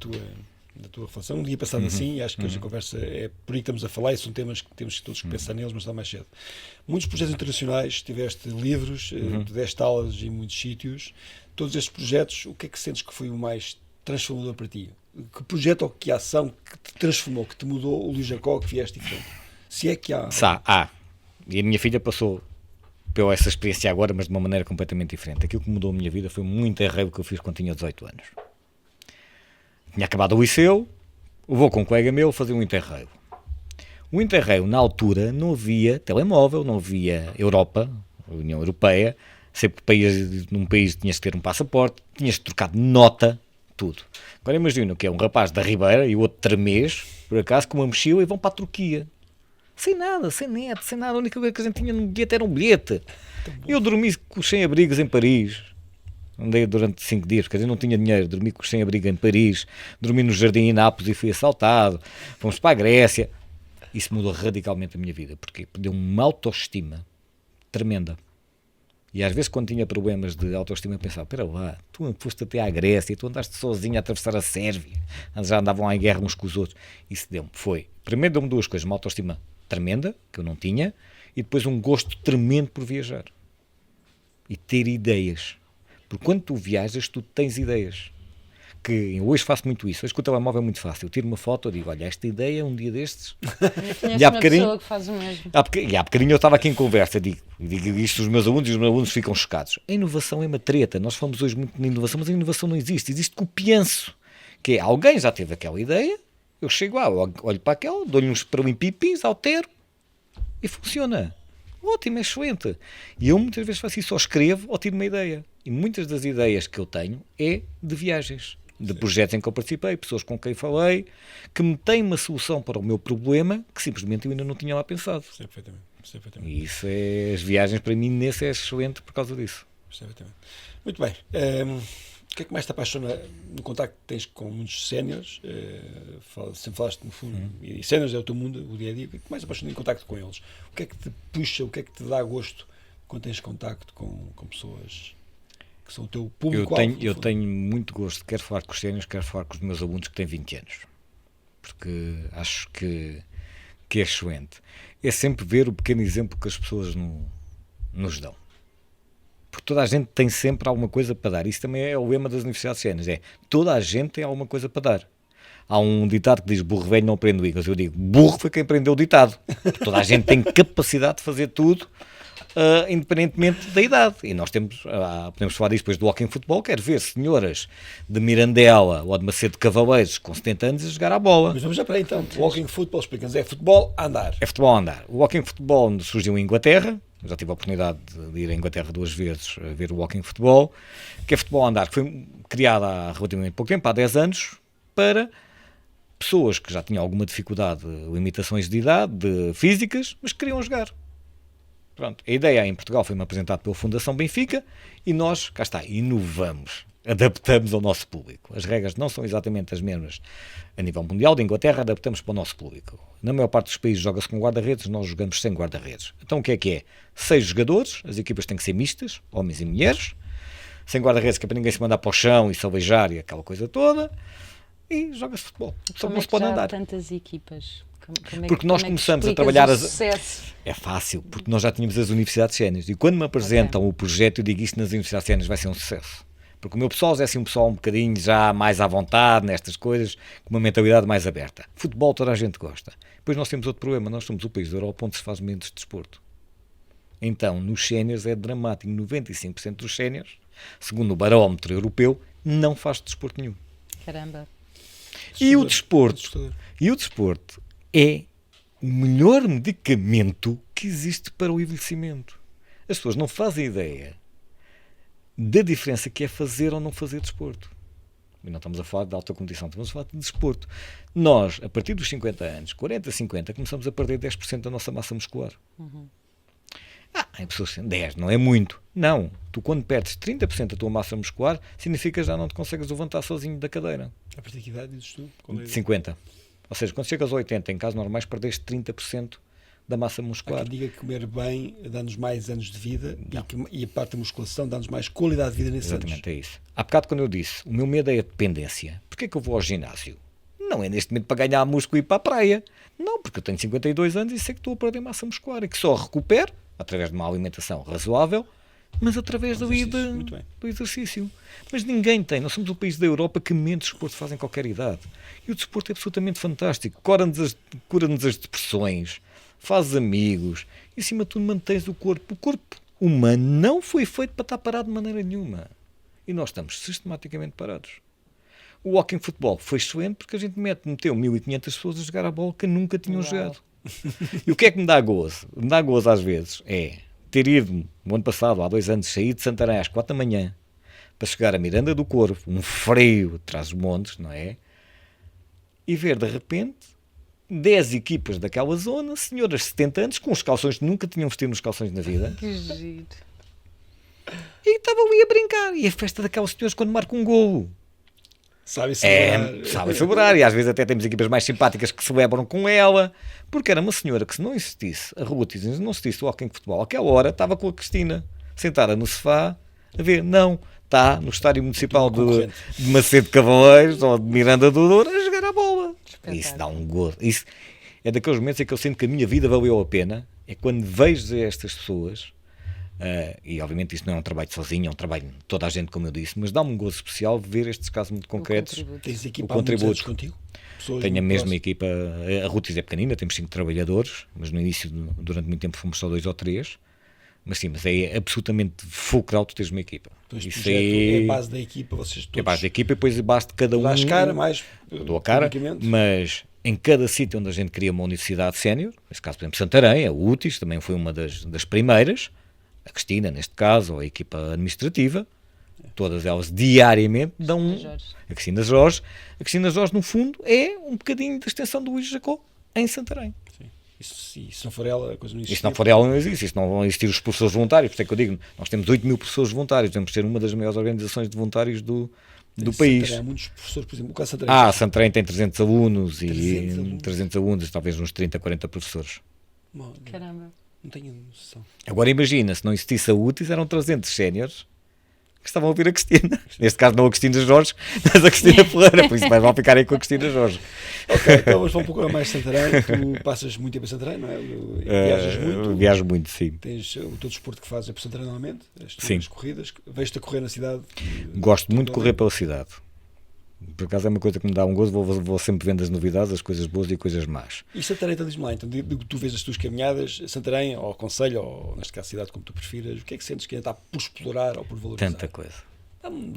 tua reflexão. Um dia passado assim, e acho que hoje a conversa é por aí que estamos a falar, e são temas que temos todos que pensar neles, mas está mais cedo. Muitos projetos internacionais, tiveste livros, tu deste aulas em muitos sítios. Todos estes projetos, o que é que sentes que foi o mais transformador para ti? Que projeto ou que ação que te transformou, que te mudou o Luís Jacó, que vieste diferente? Se é que há. E a minha filha passou pela essa experiência agora, mas de uma maneira completamente diferente. Aquilo que mudou a minha vida foi muito arreio que eu fiz quando tinha 18 anos. Tinha acabado o liceu, vou com um colega meu fazer um interrail. O interrail, na altura, não havia telemóvel, não havia Europa, União Europeia. Sempre que num país tinhas que ter um passaporte, tinhas que trocar de nota tudo. Agora imagina que é um rapaz da Ribeira e o outro Tremês, por acaso, com uma mochila e vão para a Turquia. Sem nada, sem net, sem nada. A única coisa que a gente tinha no bilhete era um bilhete. Eu dormi com os sem-abrigos em Paris. Andei durante 5 dias, porque a gente não tinha dinheiro. Dormi com os sem-abrigo em Paris. Dormi no jardim em Nápoles e fui assaltado. Fomos para a Grécia. Isso mudou radicalmente a minha vida. Porque deu-me uma autoestima tremenda. E às vezes, quando tinha problemas de autoestima, eu pensava, espera lá, tu foste até à Grécia, tu andaste sozinho a atravessar a Sérvia, já andavam lá em guerra uns com os outros. Isso deu-me, primeiro deu-me 2 coisas, uma autoestima tremenda, que eu não tinha, e depois um gosto tremendo por viajar. E ter ideias. Porque quando tu viajas, tu tens ideias. Que eu hoje faço muito isso. Hoje com o telemóvel é muito fácil. Eu tiro uma foto e digo, olha, esta ideia, um dia destes... E há uma pessoa que faz o mesmo. Há bocadinho eu estava aqui em conversa, digo isto aos meus alunos e os meus alunos ficam chocados. A inovação é uma treta. Nós falamos hoje muito de inovação, mas a inovação não existe. Existe copianço. Que é, alguém já teve aquela ideia, eu chego lá, olho para aquela, dou-lhe uns pipis, altero e funciona. Ótimo, é excelente. E eu muitas vezes faço isso, só escrevo ou tiro uma ideia. E muitas das ideias que eu tenho é de viagens, de projetos em que eu participei, pessoas com quem falei, que me têm uma solução para o meu problema que simplesmente eu ainda não tinha lá pensado. Perfeitamente. E isso é, as viagens para mim nesse é excelente por causa disso. Perfeitamente. Muito bem. O que é que mais te apaixona no contacto que tens com muitos séniores? Sempre falaste no fundo, e séniores é o teu mundo, o dia a dia. O que é que mais te apaixona em contacto com eles? O que é que te puxa, o que é que te dá gosto quando tens contacto com pessoas que são o teu público-alvo? Eu tenho muito gosto, quero falar com os séniores, quero falar com os meus alunos que têm 20 anos, porque acho que é excelente. É sempre ver o pequeno exemplo que as pessoas nos dão. Porque toda a gente tem sempre alguma coisa para dar. Isso também é o lema das universidades séniores, toda a gente tem alguma coisa para dar. Há um ditado que diz, burro velho não aprende línguas. Eu digo, burro foi quem aprendeu o ditado. Porque toda a gente tem capacidade de fazer tudo, independentemente da idade. E nós podemos falar disso depois do walking futebol, quero ver senhoras de Mirandela ou de Macedo de Cavaleiros com 70 anos a jogar à bola. Mas vamos já para aí então. Walking futebol, explica-nos, é futebol a andar. É futebol a andar. O walking futebol surgiu em Inglaterra. Já tive a oportunidade de ir à Inglaterra 2 vezes a ver o walking futebol, que é futebol a andar, que foi criado há relativamente pouco tempo, há 10 anos, para pessoas que já tinham alguma dificuldade, limitações de idade, de físicas, mas que queriam jogar. Pronto. A ideia em Portugal foi-me apresentada pela Fundação Benfica e nós, cá está, inovamos, adaptamos ao nosso público. As regras não são exatamente as mesmas a nível mundial, de Inglaterra, adaptamos para o nosso público. Na maior parte dos países joga-se com guarda-redes, nós jogamos sem guarda-redes. Então o que é? 6 jogadores, as equipas têm que ser mistas, homens e mulheres, sem guarda-redes, que é para ninguém se mandar para o chão e se beijar e aquela coisa toda, e joga-se futebol. Só não se pode andar. Tantas equipas? Porque nós começamos a trabalhar É fácil, porque nós já tínhamos as universidades séniores e quando me apresentam o projeto eu digo isto nas universidades séniores vai ser um sucesso, porque o meu pessoal é assim um pessoal um bocadinho já mais à vontade nestas coisas, com uma mentalidade mais aberta. Futebol toda a gente gosta. Depois nós temos outro problema, nós somos o país da Europa onde se faz menos desporto. Então nos séniores é dramático, 95% dos séniores, segundo o barómetro europeu, não faz desporto nenhum. Caramba. E o desporto é o melhor medicamento que existe para o envelhecimento. As pessoas não fazem ideia da diferença que é fazer ou não fazer desporto. E não estamos a falar de alta competição, estamos a falar de desporto. Nós, a partir dos 50 anos, 40, 50, começamos a perder 10% da nossa massa muscular. Em pessoas que 10 não é muito. Não. Tu quando perdes 30% da tua massa muscular, significa que já não te consegues levantar sozinho da cadeira. A partir de que idade dizes tu? De 50. Ou seja, quando chegas aos 80, em casos normais, perdeste 30% da massa muscular. Há quem diga que comer bem dá-nos mais anos de vida e a parte da musculação dá-nos mais qualidade de vida nesses anos. Exatamente, é isso. Há bocado quando eu disse, o meu medo é a dependência. Porquê é que eu vou ao ginásio? Não é neste momento para ganhar músculo e ir para a praia. Não, porque eu tenho 52 anos e sei que estou a perder massa muscular e que só recupero, através de uma alimentação razoável, mas através do exercício. Mas ninguém tem. Nós somos o país da Europa que menos desporto faz em qualquer idade. E o desporto é absolutamente fantástico. Cura-nos as depressões, faz amigos e, acima de tudo, mantens o corpo. O corpo humano não foi feito para estar parado de maneira nenhuma. E nós estamos sistematicamente parados. O walking futebol foi excelente porque a gente meteu 1.500 pessoas a jogar a bola que nunca tinham jogado. E o que é que me dá gozo? Me dá gozo às vezes é ter ido, no ano passado, há 2 anos, sair de Santarém às 4 da manhã para chegar a Miranda do Corvo, um frio atrás dos montes, não é? E ver de repente 10 equipas daquela zona, senhoras de 70 anos, com os calções que nunca tinham vestido nos calções na vida. Que giro. E estavam ali a brincar. E a festa daquelas senhoras quando marcam um golo. Sabe celebrar. Sabe celebrar. E às vezes até temos equipas mais simpáticas que celebram com ela. Porque era uma senhora que, se não existisse a robotismo, se não existisse o Walking Futebol, àquela hora estava com a Cristina sentada no sofá a ver. Não, está no estádio municipal de Macedo Cavaleiros ou de Miranda do Douro a jogar a bola. Isso dá um gozo. Isso é daqueles momentos em que eu sinto que a minha vida valeu a pena. É quando vejo estas pessoas. E obviamente isto não é um trabalho sozinho, é um trabalho de toda a gente, como eu disse, mas dá-me um gozo especial ver estes casos muito concretos. Tens equipa há muitos anos contigo? Tenho a mesma equipa. A Rutis é pequenina, temos 5 trabalhadores, mas no início, durante muito tempo, fomos só 2 ou 3. Mas sim, mas é absolutamente fulcral tu teres uma equipa. Então este projeto é a base da equipa, vocês todos. É a base da equipa e depois a base de cada um. Dás cara, mais dou a cara, mas em cada sítio onde a gente cria uma universidade sénior, neste caso, por exemplo, Santarém, a UTIS também foi uma das primeiras, a Cristina, neste caso, ou a equipa administrativa, todas elas diariamente dão a Cristina Jorge. A Cristina Jorge, no fundo, é um bocadinho da extensão do Luís Jacó em Santarém. Sim. E se não for ela, a coisa não existe. E se não for ela, não existe. E se não vão existir os professores voluntários, por isso é que eu digo, nós temos 8 mil professores voluntários, devemos ser uma das maiores organizações de voluntários do país. Santarém, há muitos professores, por exemplo, o caso Santarém. Santarém tem 300 alunos e 300 alunos, talvez uns 30, 40 professores. Caramba. Não tenho noção. Agora imagina, se não existisse a UTIS, eram 300 séniores que estavam a ouvir a Cristina. Neste caso não a Cristina Jorge, mas a Cristina Ferreira, por isso mais vale ficarem com a Cristina Jorge. Ok, então vamos falar um pouco mais de Santarém. Tu passas muito tempo em Santarém, não é? Viajas muito. Viajo muito, sim. Tens o teu desporto que fazes é por Santarém normalmente, sim. As corridas. Vejo-te a correr na cidade. Gosto muito de correr pela cidade. Por acaso é uma coisa que me dá um gozo, vou sempre vendo as novidades, as coisas boas e coisas más. E Santarém, então diz-me lá, então, tu vês as tuas caminhadas, Santarém, ou Concelho, ou neste caso cidade, como tu prefiras, o que é que sentes que ainda está por explorar ou por valorizar? Tanta coisa.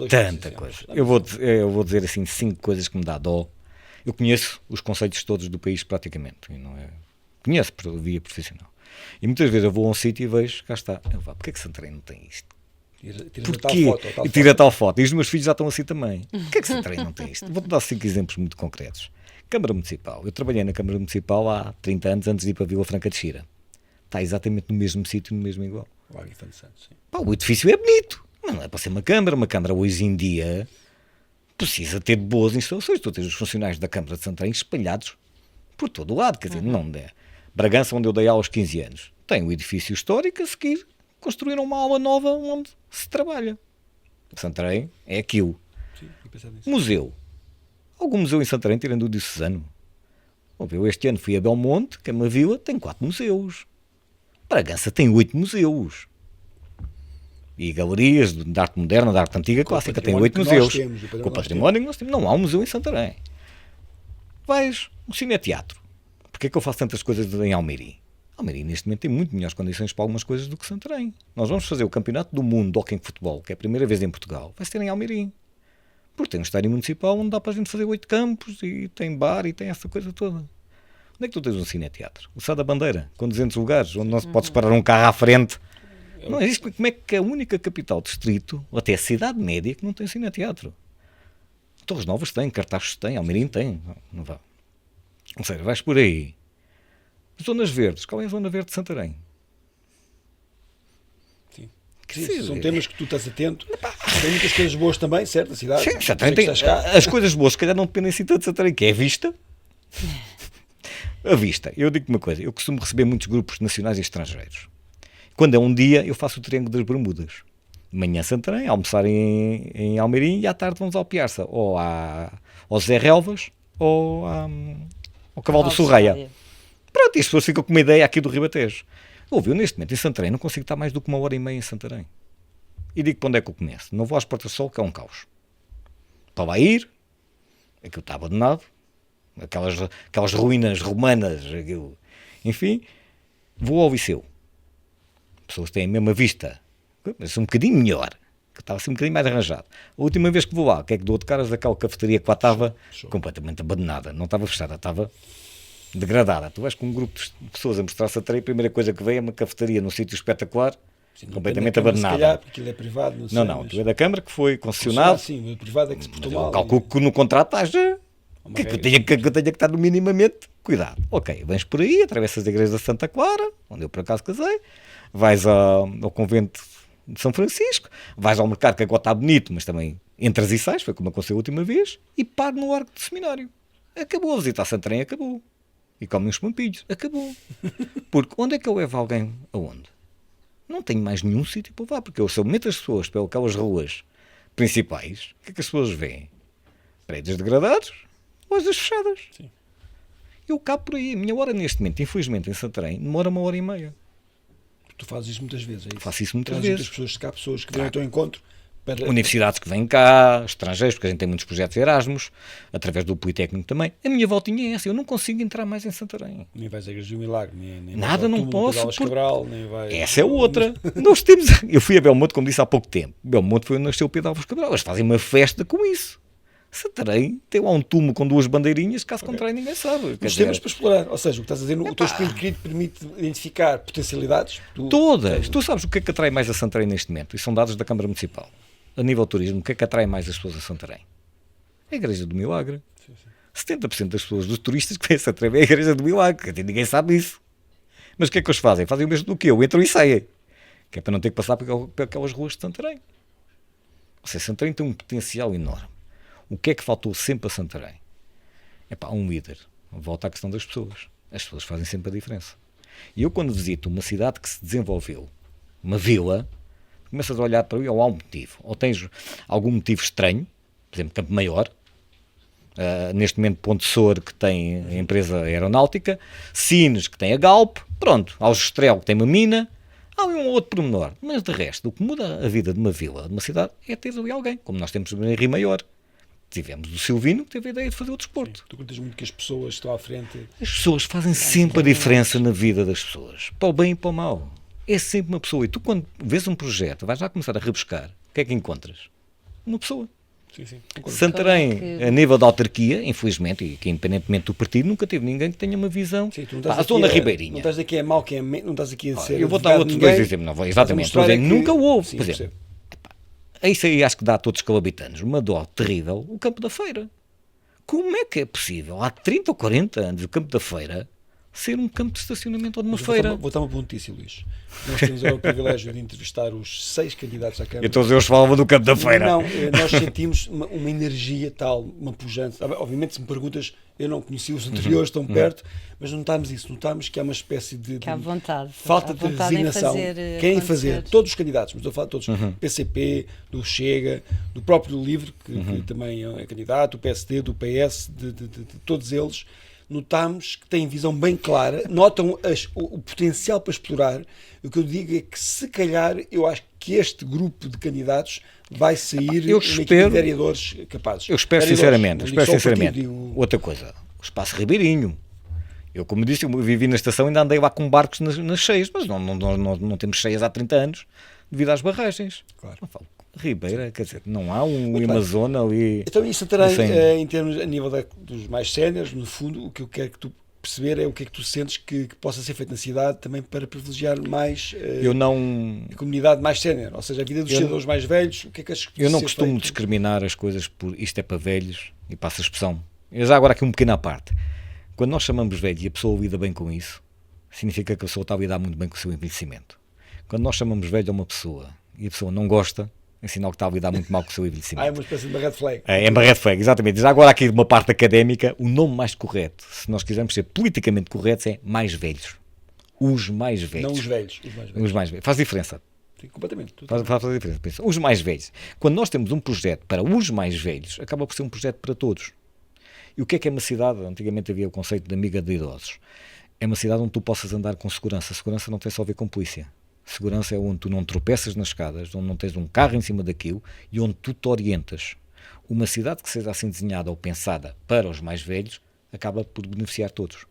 Tanta coisa. Eu vou dizer assim 5 coisas que me dá dó. Eu conheço os concelhos todos do país praticamente, e não é... Conheço por via profissional. E muitas vezes eu vou a um sítio e vejo, cá está, porquê é que Santarém não tem isto? Porquê? E tira tal foto. E os meus filhos já estão assim também. Porquê é que Santarém não tem isto? Vou-te dar 5 exemplos muito concretos. Câmara Municipal. Eu trabalhei na Câmara Municipal há 30 anos antes de ir para a Vila Franca de Xira. Está exatamente no mesmo sítio, no mesmo igual. O edifício é bonito, mas não é para ser uma Câmara. Uma Câmara hoje em dia precisa ter boas instalações. Tu tens os funcionários da Câmara de Santarém espalhados por todo o lado. Quer dizer, não é. Bragança, onde eu dei aos 15 anos, tem o edifício histórico, a seguir construíram uma aula nova onde se trabalha. Santarém é aquilo. Sim, museu. Algum museu em Santarém, tirando o diocesano? Eu este ano fui a Belmonte, que é uma vila, tem 4 museus. Bragança tem 8 museus. E galerias de arte moderna, de arte antiga, clássica, tem 8 museus. Com o património que nós temos. Não há um museu em Santarém. Vais um cineteatro. Porquê é que eu faço tantas coisas em Almeirim? Almeirim neste momento tem muito melhores condições para algumas coisas do que Santarém. Nós vamos fazer o Campeonato do Mundo de Hóquei Futebol, que é a primeira vez em Portugal, vai ser em Almeirim. Porque tem um estádio municipal onde dá para a gente fazer 8 campos e tem bar e tem essa coisa toda. Onde é que tu tens um cineteatro? O Sá da Bandeira, com 200 lugares, onde não se pode parar um carro à frente. Não existe. Como é que é a única capital distrito, ou até a cidade média, que não tem cineteatro? Torres Novas tem, Cartachos tem, Almeirim tem. Não vá. Ou seja, vais por aí. Zonas verdes. Qual é a zona verde de Santarém? Sim, são temas que tu estás atento. Tem muitas coisas boas também, certo? A cidade. Sim, Santarém tem. As coisas boas, se calhar, não dependem assim tanto de Santarém, que é a vista. A vista. Eu digo-te uma coisa. Eu costumo receber muitos grupos nacionais e estrangeiros. Quando é um dia, eu faço o Triângulo das Bermudas. De manhã Santarém, almoçar em Almeirim e à tarde vamos ao Piarça. Ou ao Zé Relvas ou ao Cavalo do Sorreia. Pronto, e as pessoas ficam com uma ideia aqui do Ribatejo. Eu neste momento em Santarém não consigo estar mais do que 1h30 em Santarém. E digo para onde é que eu começo. Não vou às Portas do Sol, que é um caos. Para lá ir, aquilo está abandonado, aquelas ruínas romanas, aquilo. Enfim, vou ao Viseu. As pessoas têm a mesma vista, mas um bocadinho melhor, que estava assim um bocadinho mais arranjado. A última vez que vou lá, o que é que dou de caras daquela cafeteria que lá estava completamente abandonada, não estava fechada, estava degradada. Tu vais com um grupo de pessoas a mostrar-se a trem, a primeira coisa que veio é uma cafeteria num sítio espetacular, Sim, completamente Câmara, abandonada. Se calhar, porque aquilo é privado, não sei. Não, mas... tu é da Câmara que foi concessionado. Sim, o privado é que se portou mal. Eu calculo que no contrato haja Uma que eu regra. tenha que estar no minimamente cuidado. Ok, vens por aí, atravessas a igreja de Santa Clara, onde eu por acaso casei, vais ao convento de São Francisco, vais ao mercado que agora está bonito, mas também entras e sais, foi como aconteceu a última vez, e paro no arco do seminário. Acabou a visita a Santarém, acabou. E come uns pampilhos, acabou. Porque onde é que eu levo alguém aonde? Não tenho mais nenhum sítio para levar, porque eu, se eu meto as pessoas pelas aquelas ruas principais, o que é que as pessoas veem? Prédios degradados, lojas fechadas. Sim. Eu cabo por aí. A minha hora neste momento, infelizmente, em Santarém, demora 1h30. Tu fazes isso muitas vezes, é isso? Faço isso muitas Trazes vezes. muitas pessoas, cá pessoas que vêm ao teu encontro para... Universidades que vêm cá, estrangeiros, porque a gente tem muitos projetos Erasmus, através do Politécnico também. A minha voltinha é essa, eu não consigo entrar mais em Santarém. Nem vais à Igreja do Milagre, nem Nada, vais ao não túmulo de posso, Pedro Álvares porque- Cabral, nem vais... Essa é outra. Nós temos... Eu fui a Belmonte, como disse há pouco tempo. Belmonte foi onde nasceu o Pedro Álvares Cabral. Eles fazem uma festa com isso. Santarém tem lá um túmulo com 2 bandeirinhas, caso contrário ninguém sabe. Quer Os dizer, temas para explorar, ou seja, o que estás a dizer, o teu espírito crítico permite identificar potencialidades. todas. Tu sabes o que é que atrai mais a Santarém neste momento? E são dados da Câmara Municipal. A nível turismo, o que é que atrai mais as pessoas a Santarém? A Igreja do Milagre. 70% das pessoas, dos turistas que vêm a Santarém, é a Igreja do Milagre. Quer dizer, ninguém sabe isso. Mas o que é que eles fazem? Fazem o mesmo do que eu. Entram e saem. Que é para não ter que passar por aquelas ruas de Santarém. Ou seja, Santarém tem um potencial enorme. O que é que faltou sempre a Santarém? É pá, um líder. Volta à questão das pessoas. As pessoas fazem sempre a diferença. E eu, quando visito uma cidade que se desenvolveu, uma vila, começas a olhar para aí, ou há um motivo. Ou tens algum motivo estranho, por exemplo, Campo Maior, neste momento Ponte Sor, que tem a empresa aeronáutica, Sines, que tem a Galp, pronto, Aljustrel, que tem uma mina, há um outro pormenor. Mas de resto, o que muda a vida de uma vila, de uma cidade, é ter ali alguém, como nós temos em Rio Maior. Tivemos o Silvino, que teve a ideia de fazer o desporto. Tu contas muito que as pessoas que estão à frente... As pessoas fazem sempre a diferença na vida das pessoas, para o bem e para o mal. É sempre uma pessoa. E tu, quando vês um projeto, vais já começar a rebuscar, o que é que encontras? Uma pessoa. Sim, concordo. Santarém, Que- a nível da autarquia, infelizmente, e que independentemente do partido, nunca teve ninguém que tenha uma visão. Sim, tu não Pá, estás a zona aqui ribeirinha. Não estás aqui a mau, não estás aqui a ser... Eu vou dar outros dois exemplos. Não, vou, exatamente. Estou a dizer, nunca houve. Sim, Por exemplo, isso aí acho que dá a todos os calabitanos uma dó terrível, o Campo da Feira. Como é que é possível, há 30 ou 40 anos, o Campo da Feira ser um campo de estacionamento ou de uma feira? Vou dar uma boa notícia, Luís. Nós temos o privilégio de entrevistar os 6 candidatos à Câmara. Então eles falavam do Campo da Feira. Não, nós sentimos uma energia tal, uma pujança. Obviamente, se me perguntas, eu não conheci os anteriores tão perto, mas notámos isso, notámos que há uma espécie de Que há vontade. falta Há de vontade em resignação. fazer, Querem acontecer. fazer, todos os candidatos, mas estou a falar de todos, PCP, do Chega, do próprio Livre, que também é candidato, do PSD, do PS, de todos eles, notámos que têm visão bem clara, notam o potencial para explorar. O que eu digo é que, se calhar, eu acho que este grupo de candidatos vai sair Eu uma equipe espero- de vereadores capazes. Eu espero Vereadores, sinceramente, não eu digo espero só o partido, sinceramente. digo- Outra coisa, o Espaço Ribeirinho. Eu, como disse, eu vivi na estação e ainda andei lá com barcos nas cheias, mas não temos cheias há 30 anos devido às barragens. Claro. Não falo, Ribeira, quer dizer, não há um Muito bem. Amazona ali. Então, isso Santarém, Assim. em termos, a nível dos mais séniores, no fundo, o que eu quero que tu perceber é o que é que tu sentes que possa ser feito na cidade também para privilegiar mais Eu não, a comunidade mais sénior, ou seja, a vida dos Eu- cidadãos mais velhos, o que é que achas que eu não ser costumo feito? discriminar as coisas por isto é para velhos e passa a expressão. Eu já agora aqui um pequeno à parte. Quando nós chamamos velho e a pessoa lida bem com isso, significa que a pessoa está a lidar muito bem com o seu envelhecimento. Quando nós chamamos velho a uma pessoa e a pessoa não gosta, é sinal que está a lidar muito mal com o seu envelhecimento. É uma espécie de uma red flag. É uma red flag, exatamente. Já agora aqui de uma parte académica, o nome mais correto, se nós quisermos ser politicamente corretos, é mais velhos. Os mais velhos. Não os velhos, os mais velhos. Os mais velhos. Faz diferença. Sim, completamente. Faz a diferença. Pensa, os mais velhos. Quando nós temos um projeto para os mais velhos, acaba por ser um projeto para todos. E o que é uma cidade? Antigamente havia o conceito de amiga de idosos. É uma cidade onde tu possas andar com segurança. Segurança não tem só a ver com polícia. Segurança é onde tu não tropeças nas escadas, onde não tens um carro em cima daquilo e onde tu te orientas. Uma cidade que seja assim desenhada ou pensada para os mais velhos acaba por beneficiar todos.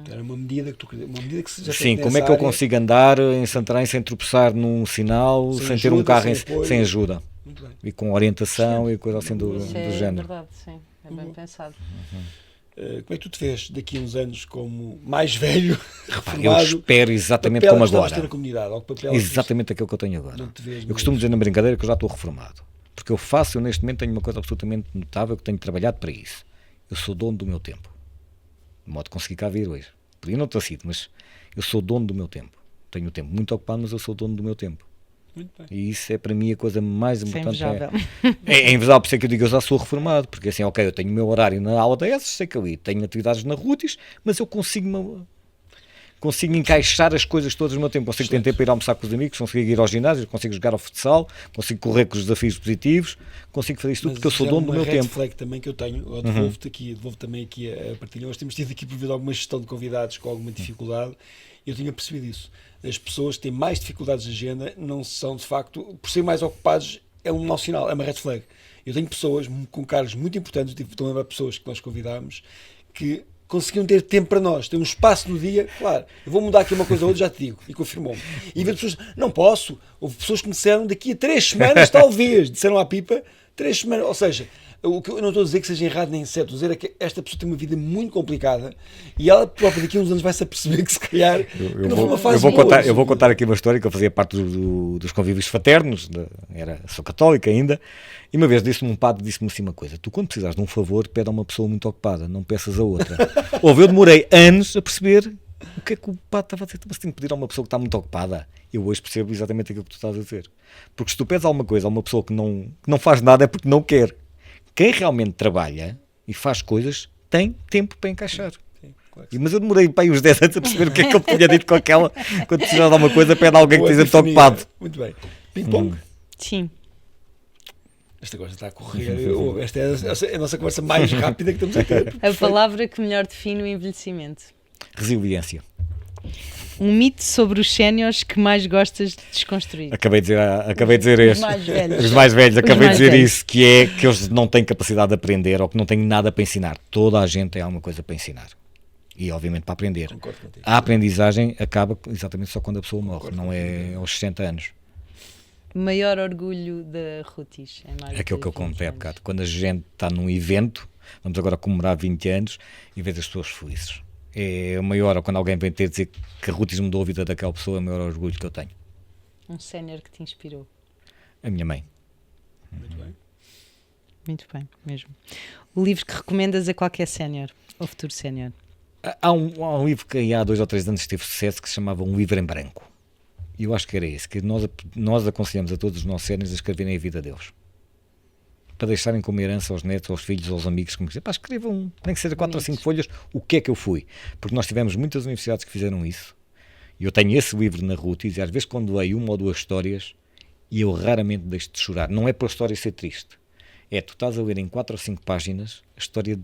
Era uma medida que se já Sim, feita como é nessa que eu área. consigo andar em Santarém sem tropeçar num sinal, Sem sem ter um ajuda, carro sem apoio. sem ajuda Muito bem. e com orientação e coisa assim do Isso é género. verdade, sim. É bem pensado. como é que tu te vês daqui a uns anos como mais velho, Eu reformado? espero exatamente Papel como que estavas a ter agora. na comunidade, ou que papel Exatamente aquilo que eu tenho agora. Não te vês Eu no costumo livro. dizer na brincadeira que eu já estou reformado. Porque eu neste momento tenho uma coisa absolutamente notável, que tenho trabalhado para isso. Eu sou dono do meu tempo. De modo que consegui cá vir hoje. Podia não ter sido, mas eu sou dono do meu tempo. Tenho o tempo muito ocupado, mas eu sou dono do meu tempo. Muito bem. E isso é para mim a coisa mais Isso é importante. invejável. É invejável, por isso é que eu digo eu já sou reformado. Porque assim, ok, eu tenho o meu horário na aula dessas, sei que ali tenho atividades na Rutis, mas eu consigo encaixar as coisas todas no meu tempo. Consigo ter tempo para ir almoçar com os amigos, consigo ir ao ginásio, consigo jogar ao futsal, consigo correr com os desafios positivos, consigo fazer isso tudo Mas porque eu sou é dono do uma meu red tempo. flag também que eu tenho, eu devolvo também aqui a partilha. Nós temos tido aqui por vezes alguma gestão de convidados com alguma dificuldade e eu tinha percebido isso. As pessoas que têm mais dificuldades de agenda não são, de facto, por ser mais ocupados, é um mau sinal, é uma red flag. Eu tenho pessoas com cargos muito importantes, estou a lembrar de pessoas que nós convidámos, que conseguiam ter tempo para nós, ter um espaço no dia, claro, eu vou mudar aqui uma coisa ou outra, já te digo, e confirmou-me. E ver pessoas, não posso, houve pessoas que me disseram daqui a 3 semanas, talvez, disseram à Pipa, 3 semanas, ou seja, o que eu não estou a dizer que seja errado nem certo, estou a dizer é que esta pessoa tem uma vida muito complicada e ela própria daqui a uns anos vai se aperceber que se calhar não foi uma fase boa. Eu vou contar aqui uma história que eu fazia parte dos convívios fraternos, sou católico ainda, e uma vez disse-me um padre, disse-me assim uma coisa: tu quando precisares de um favor, pede a uma pessoa muito ocupada, não peças a outra. Eu demorei anos a perceber o que é que o padre estava a dizer, mas tenho que pedir a uma pessoa que está muito ocupada. Eu hoje percebo exatamente aquilo que tu estás a dizer. Porque se tu pedes alguma coisa a uma pessoa que não faz nada é porque não quer. Quem realmente trabalha e faz coisas tem tempo para encaixar. Sim, claro. Mas eu demorei para aí uns 10 anos a perceber o que é que ele tinha dito com aquela. Quando precisava de alguma coisa, pede a alguém que Boa esteja muito epifania. ocupado. Muito bem. Ping-pong. Sim. Esta coisa está a correr. Esta é a nossa conversa mais rápida que estamos a ter. A palavra que melhor define o envelhecimento. Resiliência. Um mito sobre os séniores que mais gostas de desconstruir. Acabei de dizer Os este. mais velhos. Os mais velhos, acabei de mais dizer velhos. isso, que é que eles não têm capacidade de aprender ou que não têm nada para ensinar. Toda a gente tem alguma coisa para ensinar. E obviamente para aprender. Concordo contigo. A aprendizagem acaba exatamente só quando a pessoa morre, não é aos 60 anos. Maior orgulho da Rutis. É mais Aquilo de que eu 20 contei há anos. bocado. Quando a gente está num evento, vamos agora comemorar 20 anos, e vês as pessoas felizes. É o maior, ou quando alguém vem ter dizer que a Rutis mudou a vida daquela pessoa, é o maior orgulho que eu tenho. Um sénior que te inspirou. A minha mãe. Muito bem. Muito bem, mesmo. O livro que recomendas a qualquer sénior ou futuro sénior. Há um livro que há 2 ou 3 anos teve sucesso que se chamava Um Livro em Branco. E eu acho que era esse, que nós aconselhamos a todos os nossos séniores a escreverem a vida deles. Para deixarem como herança aos netos, aos filhos, aos amigos, como dizer, pá, escrevam, nem que seja 4 ou 5 folhas, o que é que eu fui. Porque nós tivemos muitas universidades que fizeram isso. E eu tenho esse livro na Rutis, e às vezes quando leio 1 ou 2 histórias, e eu raramente deixo de chorar. Não é por a história ser triste. É, tu estás a ler em 4 ou 5 páginas a história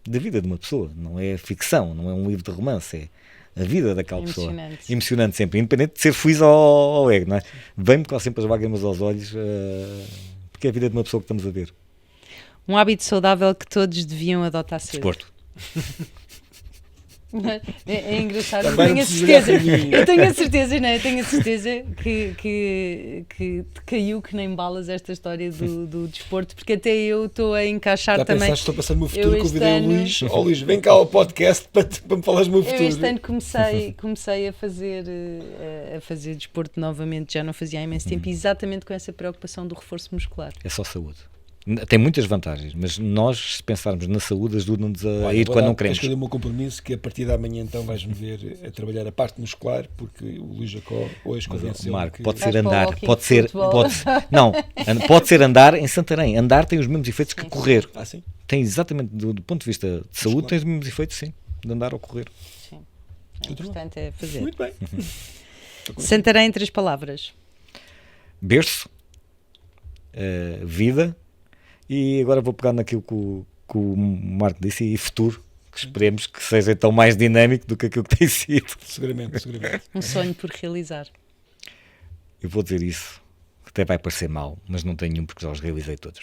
da vida de uma pessoa. Não é ficção, não é um livro de romance, é a vida daquela pessoa. Emocionante. Emocionante sempre, independente de ser feliz ou alegre, não é? Vem-me com sempre as lágrimas aos olhos, porque é a vida de uma pessoa que estamos a ver. Um hábito saudável que todos deviam adotar cedo. Desporto. É engraçado, eu Também tenho não a preciso certeza, olhar para mim. eu tenho a certeza, não é? Eu tenho a certeza que te caiu que nem balas esta história do desporto, porque até eu estou a encaixar Já também. pensaste, estou passando o meu Eu futuro, este convidei ano- o Luís. Ó Luís, vem cá ao podcast para me falares do meu Eu futuro. este ano comecei a fazer desporto novamente, já não fazia há imenso tempo, exatamente com essa preocupação do reforço muscular. É só saúde. Tem muitas vantagens, mas nós, se pensarmos na saúde, ajuda-nos a Olha, ir vou quando dar- não queremos. escolher o meu compromisso que a partir da manhã então vais-me ver a trabalhar a parte muscular, porque o Luís Jacó hoje Mas, convenceu Marco, que... pode Vais ser para o andar, walking pode ser, futebol. pode ser andar em Santarém. Andar tem os mesmos efeitos que correr. Ah, sim? Tem exatamente, do ponto de vista de saúde, tem os mesmos efeitos, sim, de andar ou correr. Sim. O Muito bem. importante é fazer. Muito bem. Santarém em 3 palavras. Berço, vida, e agora vou pegar naquilo que o Marco disse, e futuro, que esperemos que seja então mais dinâmico do que aquilo que tem sido. Seguramente, seguramente. Um sonho por realizar. Eu vou dizer isso, que até vai parecer mal, mas não tenho nenhum porque já os realizei todos.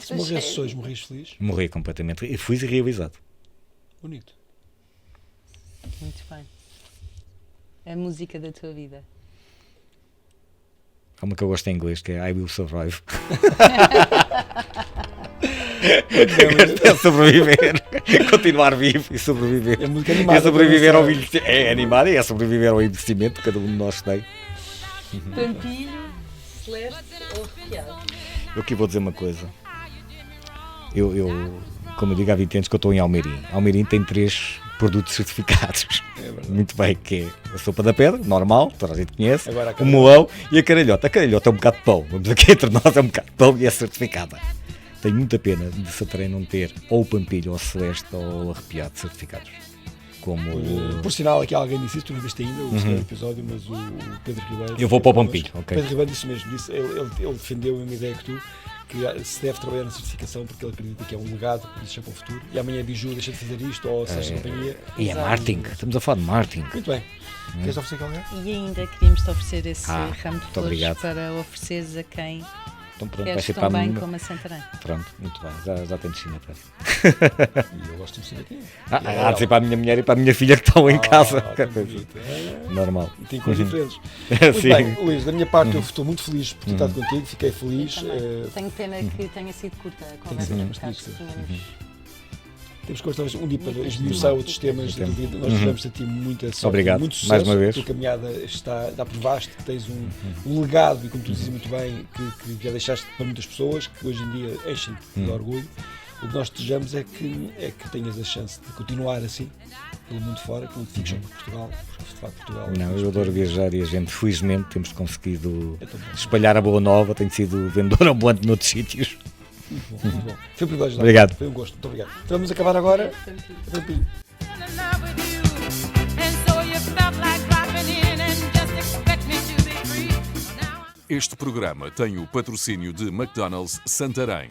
Se morresses hoje, morres feliz? Morri completamente, e fui realizado. Bonito. Muito bem. A música da tua vida. Há uma que eu gosto em inglês, que é I Will Survive. É sobreviver, continuar vivo e sobreviver. É muito animado. É sobreviver ao envelhecimento. É animado e é sobreviver ao envelhecimento que cada um de nós tem. Pampilho, celeste ou arrepiado? Eu aqui vou dizer uma coisa. Eu, como eu digo há 20 anos que eu estou em Almeirim. Almeirim tem 3 produtos certificados. Muito bem, que é a sopa da pedra, normal, toda a gente conhece, Agora o moão e a caralhota. A caralhota é um bocado de pão, vamos aqui entre nós, é um bocado de pão e é certificada. Tenho muita pena de Santarém não ter ou o Pampilho, ou o Celeste, ou o Arrepiado certificados. Como Por sinal, aqui alguém disse isso, tu não viste ainda o segundo episódio, mas o Pedro Ribeiro... Eu vou para o Pampilho, ok. Pedro Ribeiro disse mesmo, ele defendeu a mesma ideia que tu, que se deve trabalhar na certificação porque ele acredita que é um legado que deixa para o futuro. E amanhã Biju deixa de fazer isto, ou seja, companhia. E é marketing, estamos a falar de marketing. Muito bem. Queres oferecer alguém? E ainda queríamos te oferecer esse ramo de muito flores obrigado. para ofereceres a quem Então pronto, vai queres ser tão para a bem menina. como a Santarém. Pronto, muito bem, já tenho destino para. E eu gosto de ser aqui. Há de ser para a minha mulher e para a minha filha que estão em casa. tão bonito. Normal. Tem cores diferentes. Muito Sim. bem, Luís, da minha parte eu estou muito feliz por ter estado contigo, fiquei feliz. Tenho pena que tenha sido curta a conversa, sido porque acho que bastante. tínhamos... Temos que talvez um dia para esmiuçar outros temas da vida. Nós desejamos a ti muita sorte, Obrigado, muito sucesso. mais uma vez. A tua caminhada já provaste que tens um legado, e como tu dizes muito bem, que já deixaste para muitas pessoas, que hoje em dia enchem-te de orgulho. O que nós desejamos é que tenhas a chance de continuar assim, pelo mundo fora, que não te fiques só por Portugal, porque de facto Portugal... Não, eu adoro viajar e a gente, felizmente, temos conseguido É tão bom. espalhar a boa nova. Tenho sido vendedor ambulante noutros sítios. Muito bom, muito bom. Foi um privilégio. Obrigado. Foi um gosto. Muito obrigado. Então vamos acabar agora. Pampilho. in love with you, and so you felt like dropping in and just expect me to be free. Now I'm Este programa tem o patrocínio de McDonald's Santarém.